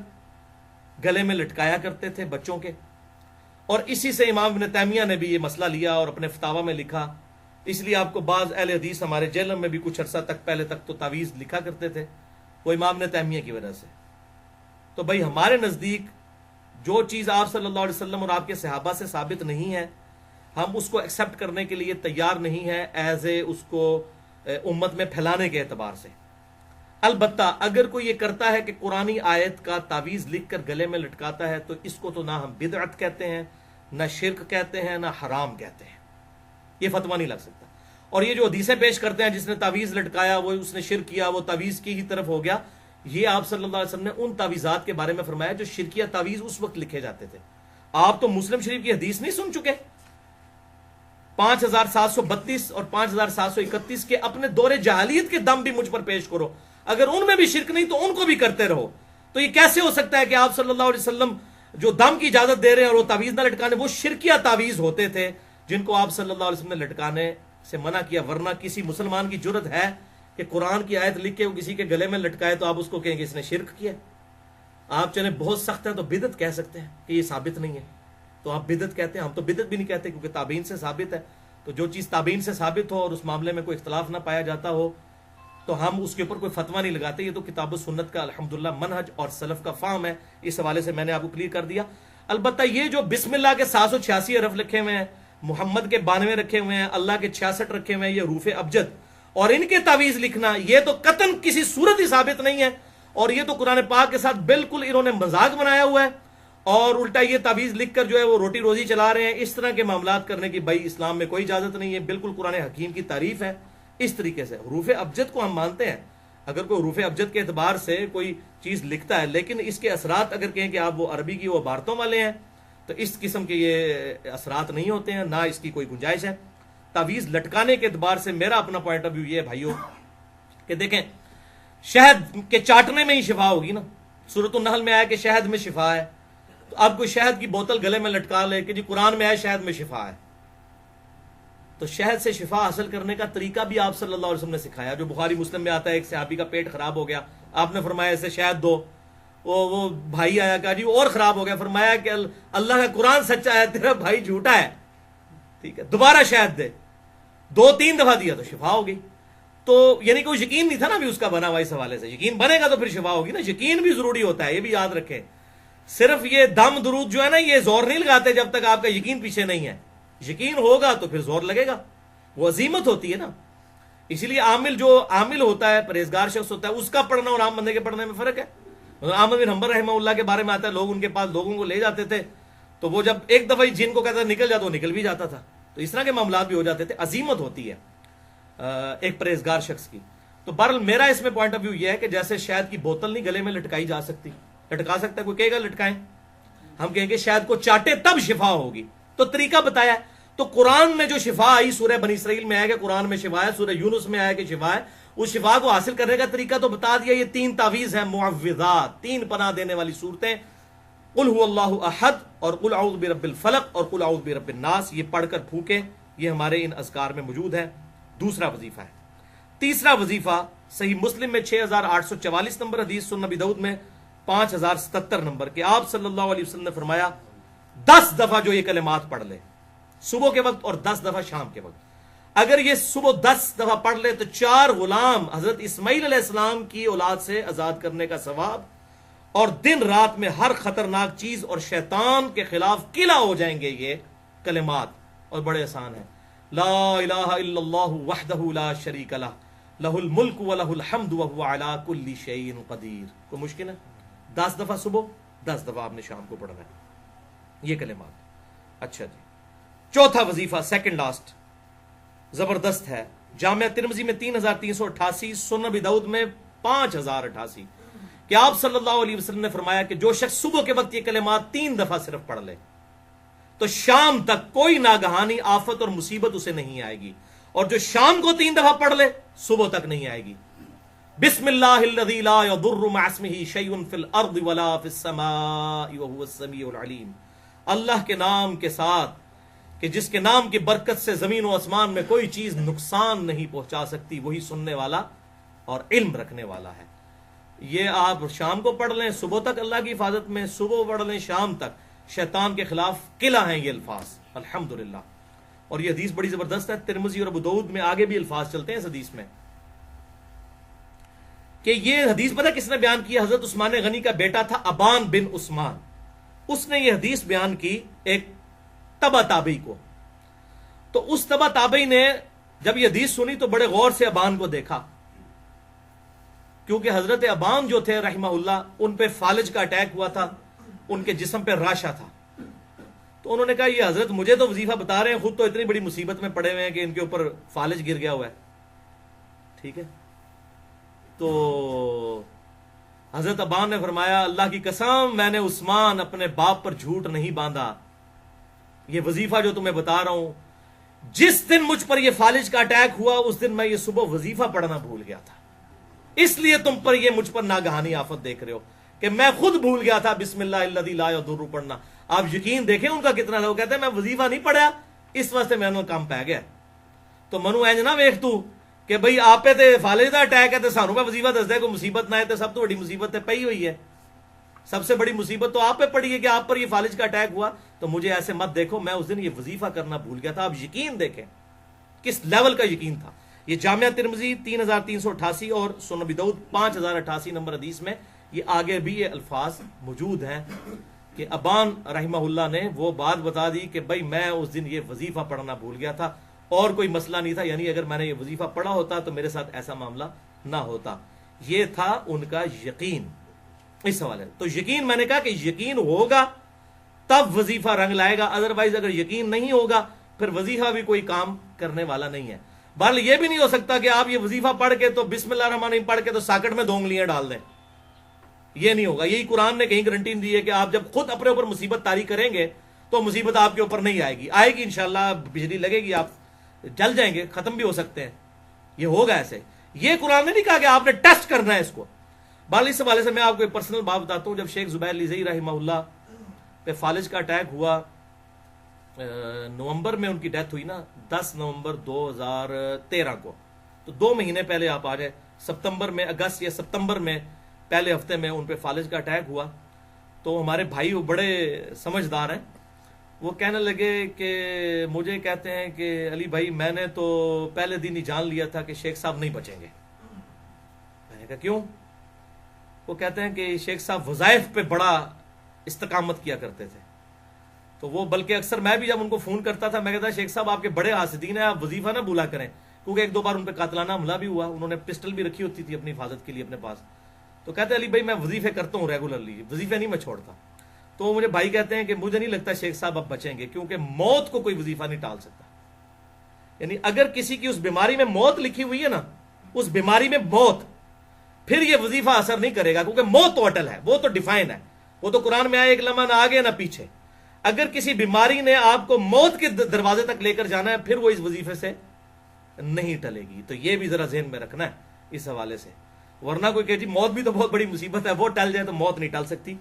گلے میں لٹکایا کرتے تھے بچوں کے. اور اسی سے امام ابن تیمیہ نے بھی یہ مسئلہ لیا اور اپنے فتاوی میں لکھا. اس لیے آپ کو بعض اہل حدیث ہمارے جیلم میں بھی کچھ عرصہ تک پہلے تک تو تعویذ لکھا کرتے تھے، وہ امام ابن تیمیہ کی وجہ سے. تو بھائی ہمارے نزدیک جو چیز آپ صلی اللہ علیہ وسلم اور آپ کے صحابہ سے ثابت نہیں ہے، ہم اس کو ایکسیپٹ کرنے کے لیے تیار نہیں ہے ایز اے اس کو امت میں پھیلانے کے اعتبار سے. البتہ اگر کوئی یہ کرتا ہے کہ قرآنی آیت کا تعویذ لکھ کر گلے میں لٹکاتا ہے، تو اس کو تو نہ ہم بدعت کہتے ہیں، نہ شرک کہتے ہیں، نہ حرام کہتے ہیں. یہ فتویٰ نہیں لگ سکتا. اور یہ جو حدیثیں پیش کرتے ہیں جس نے تعویذ لٹکایا وہ اس نے شرک کیا، وہ تعویذ کی ہی طرف ہو گیا، یہ آپ صلی اللہ علیہ وسلم نے ان تعویذات کے بارے میں فرمایا جو شرکیہ تعویذ اس وقت لکھے جاتے تھے. آپ تو مسلم شریف کی حدیث نہیں سن چکے؟ 5732 اور 5731 کے اپنے دور جاہلیت کے دم بھی مجھ پر پیش کرو، اگر ان میں بھی شرک نہیں تو ان کو بھی کرتے رہو. تو یہ کیسے ہو سکتا ہے کہ آپ صلی اللہ علیہ وسلم جو دم کی اجازت دے رہے ہیں اور وہ تعویذ نہ لٹکانے، وہ شرکیہ تعویذ ہوتے تھے جن کو آپ صلی اللہ علیہ وسلم نے لٹکانے سے منع کیا. ورنہ کسی مسلمان کی جرت ہے کہ قرآن کی آیت لکھ کے وہ کسی کے گلے میں لٹکائے تو آپ اس کو کہیں کہ اس نے شرک کیا؟ آپ چلیں بہت سخت ہے تو بدعت کہہ سکتے ہیں کہ یہ ثابت نہیں ہے، تو آپ بدعت کہتے ہیں. ہم تو بدعت بھی نہیں کہتے کیونکہ تابعین سے ثابت ہے. تو جو چیز تابعین سے ثابت ہو اور اس معاملے میں کوئی اختلاف نہ پایا جاتا ہو تو ہم اس کے اوپر کوئی فتویٰ نہیں لگاتے. یہ تو کتاب و سنت کا الحمدللہ منہج اور سلف کا فہم ہے. اس حوالے سے میں نے آپ کو کلیئر کر دیا. البتہ یہ جو بسم اللہ کے 786 حرف لکھے ہوئے ہیں، محمد کے 92 رکھے ہوئے ہیں، اللہ کے 66 رکھے ہوئے ہیں، یہ حروف ابجد، اور ان کے تعویذ لکھنا، یہ تو قطعاً کسی صورت ہی ثابت نہیں ہے. اور یہ تو قرآن پاک کے ساتھ بالکل انہوں نے مذاق بنایا ہوا ہے. اور الٹا یہ تعویذ لکھ کر جو ہے وہ روٹی روزی چلا رہے ہیں، اس طرح کے معاملات کرنے کی بھائی اسلام میں کوئی اجازت نہیں ہے، بالکل قرآن حکیم کی تعریف ہے اس طریقے سے۔ حروف ابجد کو ہم مانتے ہیں، اگر کوئی حروف ابجد کے اعتبار سے کوئی چیز لکھتا ہے، لیکن اس کے اثرات اگر کہیں کہ آپ وہ عربی کی وہ عبارتوں والے ہیں تو اس قسم کے یہ اثرات نہیں ہوتے ہیں، نہ اس کی کوئی گنجائش ہے۔ تعویذ لٹکانے کے اعتبار سے میرا اپنا پوائنٹ آف ویو یہ ہے بھائیوں کہ دیکھیں شہد کے چاٹنے میں ہی شفا ہوگی نا، سورۃ النحل میں آیا کہ شہد میں شفا ہے، تو اب کوئی شہد کی بوتل گلے میں لٹکا لے کہ جی قرآن میں آیا شہد میں شفا ہے، تو شہد سے شفا حاصل کرنے کا طریقہ بھی آپ صلی اللہ علیہ وسلم نے سکھایا، جو بخاری مسلم میں آتا ہے ایک صحابی کا پیٹ خراب ہو گیا، آپ نے فرمایا اسے شہد دو، وہ بھائی آیا کہا جی اور خراب ہو گیا، فرمایا کہ اللہ کا قرآن سچا ہے تیرا بھائی جھوٹا ہے، ٹھیک ہے دوبارہ شہد دے، 2-3 دفعہ دیا تو شفا ہو گئی۔ تو یعنی کوئی یقین نہیں تھا نا بھی اس کا بنا ہوا، اس حوالے سے یقین بنے گا تو پھر شفا ہوگی نا، یقین بھی ضروری ہوتا ہے، یہ بھی یاد رکھیں۔ صرف یہ دم درود جو ہے نا یہ زور نہیں لگاتے جب تک آپ کا یقین پیچھے نہیں ہے، یقین ہوگا تو پھر زور لگے گا، وہ عزیمت ہوتی ہے نا۔ اسی لیے عامل ہوتا ہے، پرہیزگار شخص ہوتا ہے، اس کا پڑھنا اور عام بندے کے پڑھنے میں فرق ہے۔ احمد بن حنبل رحمہ اللہ کے بارے میں آتا ہے، لوگ ان کے پاس لوگوں کو لے جاتے تھے تو وہ جب ایک دفعہ جن کو کہتا نکل جاتا وہ نکل بھی جاتا تھا، تو اس طرح کے معاملات بھی ہو جاتے تھے۔ عزیمت ہوتی ہے ایک پرہیزگار شخص کی۔ تو بہرحال میرا اس میں پوائنٹ آف ویو یہ ہے کہ جیسے شہد کی بوتل نہیں گلے میں لٹکائی جا سکتی، لٹکا سکتا ہے کوئی کہے گا لٹکائیں، ہم کہیں گے شہد کو چاٹے تب شفا ہوگی، تو طریقہ بتایا ہے۔ تو قرآن میں جو شفا آئی سورہ بنی اسرائیل میں آیا کہ قرآن میں شفا ہے، سورہ یونس میں آیا کہ شفا ہے، اس شفا کو حاصل کرنے کا طریقہ تو بتا دیا۔ یہ 3 تعویذ ہیں معوذات، 3 پناہ دینے والی صورتیں، قل هو اللہ احد اور قل اعوذ برب الفلق اور قل اعوذ برب الناس، یہ پڑھ کر پھونکیں، یہ ہمارے ان اذکار میں موجود ہے۔ دوسرا وظیفہ ہے۔ تیسرا وظیفہ صحیح مسلم میں 6844 نمبر حدیث، سنن نبی داؤد میں 5077 نمبر کہ آپ صلی اللہ علیہ وسلم نے فرمایا 10 دفعہ جو یہ کلمات پڑھ لے صبح کے وقت اور 10 دفعہ شام کے وقت، اگر یہ صبح 10 دفعہ پڑھ لے تو 4 غلام حضرت اسماعیل علیہ السلام کی اولاد سے آزاد کرنے کا ثواب، اور دن رات میں ہر خطرناک چیز اور شیطان کے خلاف قلعہ ہو جائیں گے یہ کلمات، اور بڑے آسان ہیں۔ لا الہ الا اللہ وحدہ لا شریک لہ لہ الملک ولہ الحمد وہو علی کل شیء قدیر۔ کوئی مشکل ہے؟ 10 دفعہ صبح، 10 دفعہ آپ نے شام کو پڑھنا ہے یہ کلمات۔ اچھا جی، چوتھا وظیفہ سیکنڈ لاسٹ زبردست ہے، جامعہ ترمذی میں 3388، سنن نبی داؤد میں 5088 کہ آپ صلی اللہ علیہ وسلم نے فرمایا کہ جو شخص صبح کے وقت یہ کلمات 3 دفعہ صرف پڑھ لے تو شام تک کوئی ناگہانی آفت اور مصیبت اسے نہیں آئے گی، اور جو شام کو 3 دفعہ پڑھ لے صبح تک نہیں آئے گی۔ بسم اللہ الذی لا یضر مع اسمہ شیء فی الارض ولا فی السماء وہو السمیع العلیم، اللہ کے نام کے ساتھ کہ جس کے نام کی برکت سے زمین و آسمان میں کوئی چیز نقصان نہیں پہنچا سکتی، وہی سننے والا اور علم رکھنے والا ہے۔ یہ آپ شام کو پڑھ لیں صبح تک اللہ کی حفاظت میں، صبح پڑھ لیں شام تک، شیطان کے خلاف قلعہ ہیں یہ الفاظ الحمدللہ۔ اور یہ حدیث بڑی زبردست ہے، ترمذی اور ابو داؤد میں آگے بھی الفاظ چلتے ہیں اس حدیث میں کہ یہ حدیث پتہ کس نے بیان کی؟ حضرت عثمان غنی کا بیٹا تھا ابان بن عثمان، اس نے یہ حدیث بیان کی ایک تبع تابعی کو۔ تو اس تبع تابعی نے جب یہ حدیث سنی تو بڑے غور سے ابان کو دیکھا، کیونکہ حضرت ابان جو تھے رحمہ اللہ ان پہ فالج کا اٹیک ہوا تھا، ان کے جسم پہ راشا تھا۔ تو انہوں نے کہا یہ حضرت مجھے تو وظیفہ بتا رہے ہیں، خود تو اتنی بڑی مصیبت میں پڑے ہوئے ہیں کہ ان کے اوپر فالج گر گیا ہوا ہے، ٹھیک ہے۔ تو حضرت ابان نے فرمایا اللہ کی قسم میں نے عثمان اپنے باپ پر جھوٹ نہیں باندھا، یہ وظیفہ جو تمہیں بتا رہا ہوں جس دن مجھ پر یہ فالج کا اٹیک ہوا اس دن میں یہ صبح وظیفہ پڑھنا بھول گیا تھا، اس لیے تم پر یہ مجھ پر ناگہانی آفت دیکھ رہے ہو کہ میں خود بھول گیا تھا بسم اللہ الذی لا یضر پڑھنا۔ آپ یقین دیکھیں ان کا کتنا تھا، وہ کہتے ہیں میں وظیفہ نہیں پڑھا اس واسطے میں کام پہ گیا۔ تو منو اینج نہ ویکھ تو کہ بھئی آپ پہ تے فالج دا اٹیک ہے تے سانو پہ وظیفہ دس دے، کوئی مصیبت نہ ہے تے سب تو بڑی مصیبت تے پئی ہوئی ہے، سب سے بڑی مصیبت تو آپ پہ پڑی ہے کہ آپ پر یہ فالج کا اٹیک ہوا، تو مجھے ایسے مت دیکھو میں اس دن یہ وظیفہ کرنا بھول گیا تھا۔ آپ یقین دیکھیں کس لیول کا یقین تھا۔ یہ جامعہ ترمذی 3388 اور سنن نبی داؤد 5088 نمبر حدیث میں یہ آگے بھی یہ الفاظ موجود ہیں کہ ابان رحمہ اللہ نے وہ بات بتا دی کہ بھائی میں اس دن یہ وظیفہ پڑھنا بھول گیا تھا اور کوئی مسئلہ نہیں تھا، یعنی اگر میں نے یہ وظیفہ پڑھا ہوتا تو میرے ساتھ ایسا معاملہ نہ ہوتا۔ یہ تھا ان کا یقین اس حوالے۔ تو یقین میں نے کہا کہ یقین ہوگا تب وظیفہ رنگ لائے گا، ادروائز اگر یقین نہیں ہوگا پھر وظیفہ بھی کوئی کام کرنے والا نہیں ہے۔ بہرحال یہ بھی نہیں ہو سکتا کہ آپ یہ وظیفہ پڑھ کے تو بسم اللہ الرحمن الرحیم پڑھ کے تو ساکٹ میں 2 انگلیاں ڈال دیں، یہ نہیں ہوگا۔ یہی قرآن نے کہیں گارنٹی دی ہے کہ آپ جب خود اپنے اوپر مصیبت طاری کریں گے تو مصیبت آپ کے اوپر نہیں آئے گی، آئے گی انشاءاللہ، بجلی لگے گی، آپ جل جائیں گے، ختم بھی ہو سکتے ہیں، یہ ہوگا ایسے۔ یہ قرآن نے نہیں کہا کہ آپ نے ٹیسٹ کرنا ہے اس کو۔ بہرحال اس حوالے سے میں آپ کو ایک پرسنل بات بتاتا ہوں۔ جب شیخ زبیر لیزئی رحمہ اللہ پہ فالج کا اٹیک ہوا، نومبر میں ان کی ڈیتھ ہوئی نا، 10 نومبر 2013 کو، تو 2 مہینے پہلے آپ آ جائے، ستمبر میں، اگست یا ستمبر میں پہلے ہفتے میں ان پہ فالج کا اٹیک ہوا۔ تو ہمارے بھائی وہ بڑے سمجھدار ہیں، وہ کہنے لگے کہ مجھے کہتے ہیں کہ علی بھائی میں نے تو پہلے دن ہی جان لیا تھا کہ شیخ صاحب نہیں بچیں گے۔ میں نے کہا کیوں؟ وہ کہتے ہیں کہ شیخ صاحب وظائف پہ بڑا استقامت کیا کرتے تھے، تو وہ بلکہ اکثر میں بھی جب ان کو فون کرتا تھا میں کہتا شیخ صاحب آپ کے بڑے حاسدین ہیں، آپ وظیفہ نہ بھولا کریں، کیونکہ 1-2 بار ان پہ قاتلانہ حملہ بھی ہوا، انہوں نے پسٹل بھی رکھی ہوتی تھی اپنی حفاظت کے لیے اپنے پاس۔ تو کہتے ہیں علی بھائی میں وظیفے کرتا ہوں ریگولرلی، وظیفے نہیں میں چھوڑتا۔ تو مجھے بھائی کہتے ہیں کہ مجھے نہیں لگتا شیخ صاحب اب بچیں گے، کیونکہ موت کو کوئی وظیفہ نہیں ٹال سکتا۔ یعنی اگر کسی کی اس بیماری میں موت لکھی ہوئی ہے نا، اس بیماری میں موت، پھر یہ وظیفہ اثر نہیں کرے گا، کیونکہ موت تو اٹل ہے، وہ تو ڈیفائن ہے، وہ تو قرآن میں آئے ایک لمحہ نہ آگے نہ پیچھے۔ اگر کسی بیماری نے آپ کو موت کے دروازے تک لے کر جانا ہے پھر وہ اس وظیفے سے نہیں ٹلے گی۔ تو یہ بھی ذرا ذہن میں رکھنا ہے اس حوالے سے، ورنہ کوئی کہ جی موت بھی تو بہت بڑی مصیبت ہے، وہ ٹل جائے تو موت نہیں ٹل سکتی۔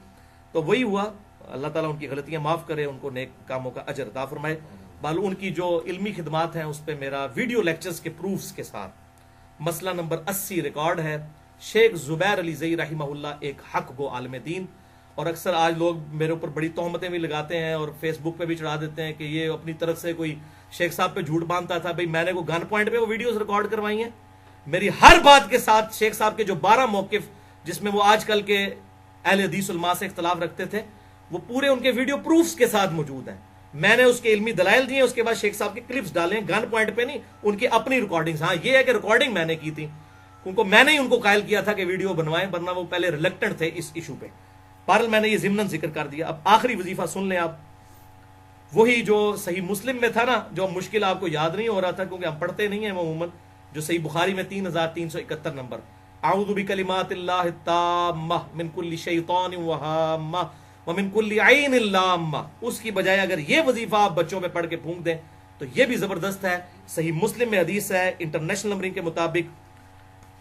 تو وہی ہوا، اللہ تعالیٰ ان کی غلطیاں معاف کرے، ان کو نیک کاموں کا اجر عطا فرمائے۔ بالو ان کی جو علمی خدمات ہیں اس پہ میرا ویڈیو لیکچرز کے پروفز کے ساتھ مسئلہ نمبر 80 ریکارڈ ہے۔ شیخ زبیر لیزئی رحمہ اللہ ایک حق گو عالم دین، اور اکثر آج لوگ میرے اوپر بڑی تہمتیں بھی لگاتے ہیں اور فیس بک پہ بھی چڑھا دیتے ہیں کہ یہ اپنی طرف سے کوئی شیخ صاحب پہ جھوٹ باندھتا تھا۔ بھئی میں نے کوئی گن پوائنٹ پہ وہ ویڈیوز ریکارڈ کروائی ہیں، میری ہر بات کے ساتھ شیخ صاحب کے جو 12 موقف جس میں وہ آج کل کے اہل حدیث علماء سے اختلاف رکھتے تھے، وہ پورے ان کے ویڈیو پروفز کے ساتھ موجود ہیں۔ میں نے اس کے علمی دلائل دیے، اس کے بعد شیخ صاحب کے کلپس ڈالے، گن پوائنٹ پہ نہیں، ان کی اپنی ریکارڈنگز۔ ہاں یہ ہے کہ ریکارڈنگ میں نے کی تھی، کیونکہ میں نے ہی ان کو قائل کیا تھا کہ ویڈیو بنوائیں، ورنہ وہ پہلے ریلیکٹنٹ تھے اس ایشو پہ۔ بہرحال میں نے یہ ضمناً ذکر کر دیا۔ اب آخری وظیفہ سن لیں آپ، وہی جو صحیح مسلم میں تھا نا، جو مشکل آپ کو یاد نہیں ہو رہا تھا کیونکہ ہم پڑھتے نہیں ہیں عموماً، جو صحیح بخاری میں 3371 نمبر، اعوذ بکلمات اللہ التامہ من کل شیطان وہامہ ومن کل عین لامہ، اس کی بجائے اگر یہ وظیفہ آپ بچوں میں پڑھ کے پھونک دیں تو یہ بھی زبردست ہے۔ صحیح مسلم میں حدیث ہے انٹرنیشنل نمبرنگ کے مطابق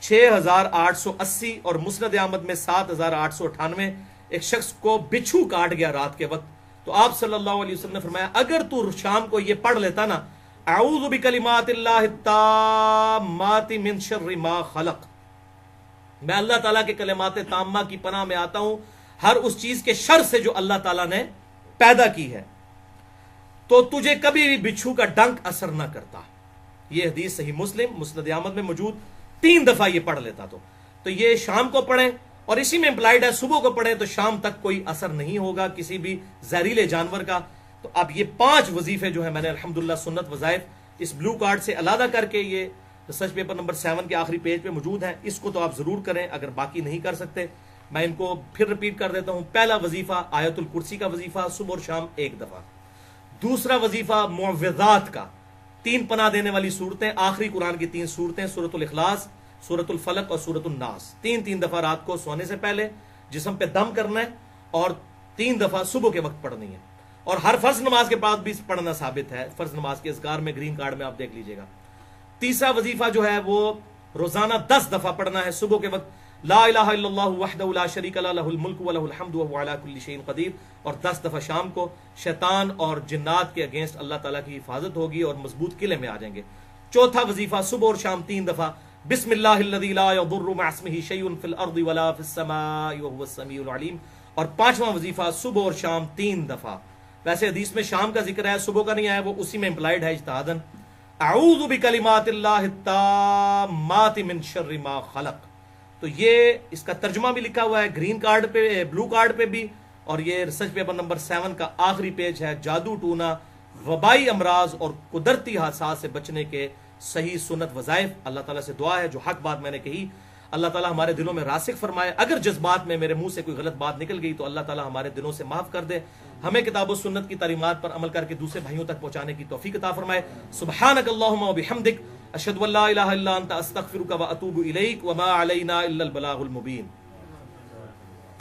6880 اور مسند احمد میں 7898۔ ایک شخص کو بچھو کاٹ گیا رات کے وقت، تو آپ صلی اللہ علیہ وسلم نے فرمایا اگر تو شام کو یہ پڑھ لیتا نا، اعوذ بکلمات اللہ التامات من شر ما خلق، میں اللہ تعالیٰ کے کلمات تامہ کی پناہ میں آتا ہوں ہر اس چیز کے شر سے جو اللہ تعالیٰ نے پیدا کی ہے، تو تجھے کبھی بھی بچھو کا ڈنک اثر نہ کرتا۔ یہ حدیث صحیح مسلم مسند احمد میں موجود، 3 دفعہ یہ پڑھ لیتا تو یہ شام کو پڑھیں، اور اسی میں امپلائڈ ہے صبح کو پڑھیں تو شام تک کوئی اثر نہیں ہوگا کسی بھی زہریلے جانور کا۔ تو اب یہ 5 وظیفے جو ہیں میں نے الحمدللہ سنت وظائف اس بلو کارڈ سے علیحدہ کر کے یہ ریسرچ پیپر نمبر 7 کے آخری پیج پہ موجود ہیں، اس کو تو آپ ضرور کریں اگر باقی نہیں کر سکتے۔ میں ان کو پھر رپیٹ کر دیتا ہوں۔ پہلا وظیفہ آیت الکرسی کا وظیفہ صبح اور شام 1 دفعہ۔ دوسرا وظیفہ معوذات کا، 3 پناہ دینے والی صورتیں، آخری قرآن کی 3 صورتیں، سورۃ الاخلاص، سورۃ الفلق اور سورۃ الناس، 3 دفعہ رات کو سونے سے پہلے جسم پہ دم کرنا ہے، اور 3 دفعہ صبح کے وقت پڑھنی ہے، اور ہر فرض نماز کے بعد بھی پڑھنا ثابت ہے، فرض نماز کے اذکار میں گرین کارڈ میں آپ دیکھ لیجئے گا۔ تیسرا وظیفہ جو ہے وہ روزانہ 10 دفعہ پڑھنا ہے صبح کے وقت، لا الہ الا اللہ وحدہ لا شریک لہ لہ الملک ولہ الحمد وہو علی کل شیء قدیر، اور 10 دفعہ شام کو۔ شیطان اور جنات کے اگینسٹ اللہ تعالیٰ کی حفاظت ہوگی اور مضبوط قلعے میں آ جائیں گے۔ چوتھا وظیفہ صبح اور شام 3 دفعہ، بسم اللہ الذی لا یضر مع اسمہ شیء فی الارض ولا فی السماء وہو السمیع العلیم، اور 5واں وظیفہ صبح اور شام 3 دفعہ۔ ویسے حدیث میں شام کا ذکر ہے، صبح کا نہیں آیا، وہ اسی میں امپلائڈ ہے اجتہاداً، اعوذ بکلمات اللہ التامات من شر ما خلق۔ تو یہ اس کا ترجمہ بھی لکھا ہوا ہے گرین کارڈ پہ، بلو کارڈ پہ بھی، اور یہ ریسرچ پیپر نمبر 7 کا آخری پیج ہے، جادو ٹونا، وبائی امراض اور قدرتی حادثات سے بچنے کے صحیح سنت وظائف۔ اللہ تعالیٰ سے دعا ہے جو حق بات میں نے کہی اللہ تعالیٰ ہمارے دلوں میں راسخ فرمائے. اگر جذبات میں میرے منہ سے کوئی غلط بات نکل گئی تو اللہ تعالیٰ ہمارے دلوں سے معاف کر دے. ہمیں کتاب و سنت کی تعلیمات پر عمل کر کے دوسرے بھائیوں تک پہنچانے کی توفیق عطا فرمائے. سبحانک اللہم و بحمدک اشہد ان لا الہ الا انت استغفرک و اتوب الیک وما علینا الا البلاغ المبین.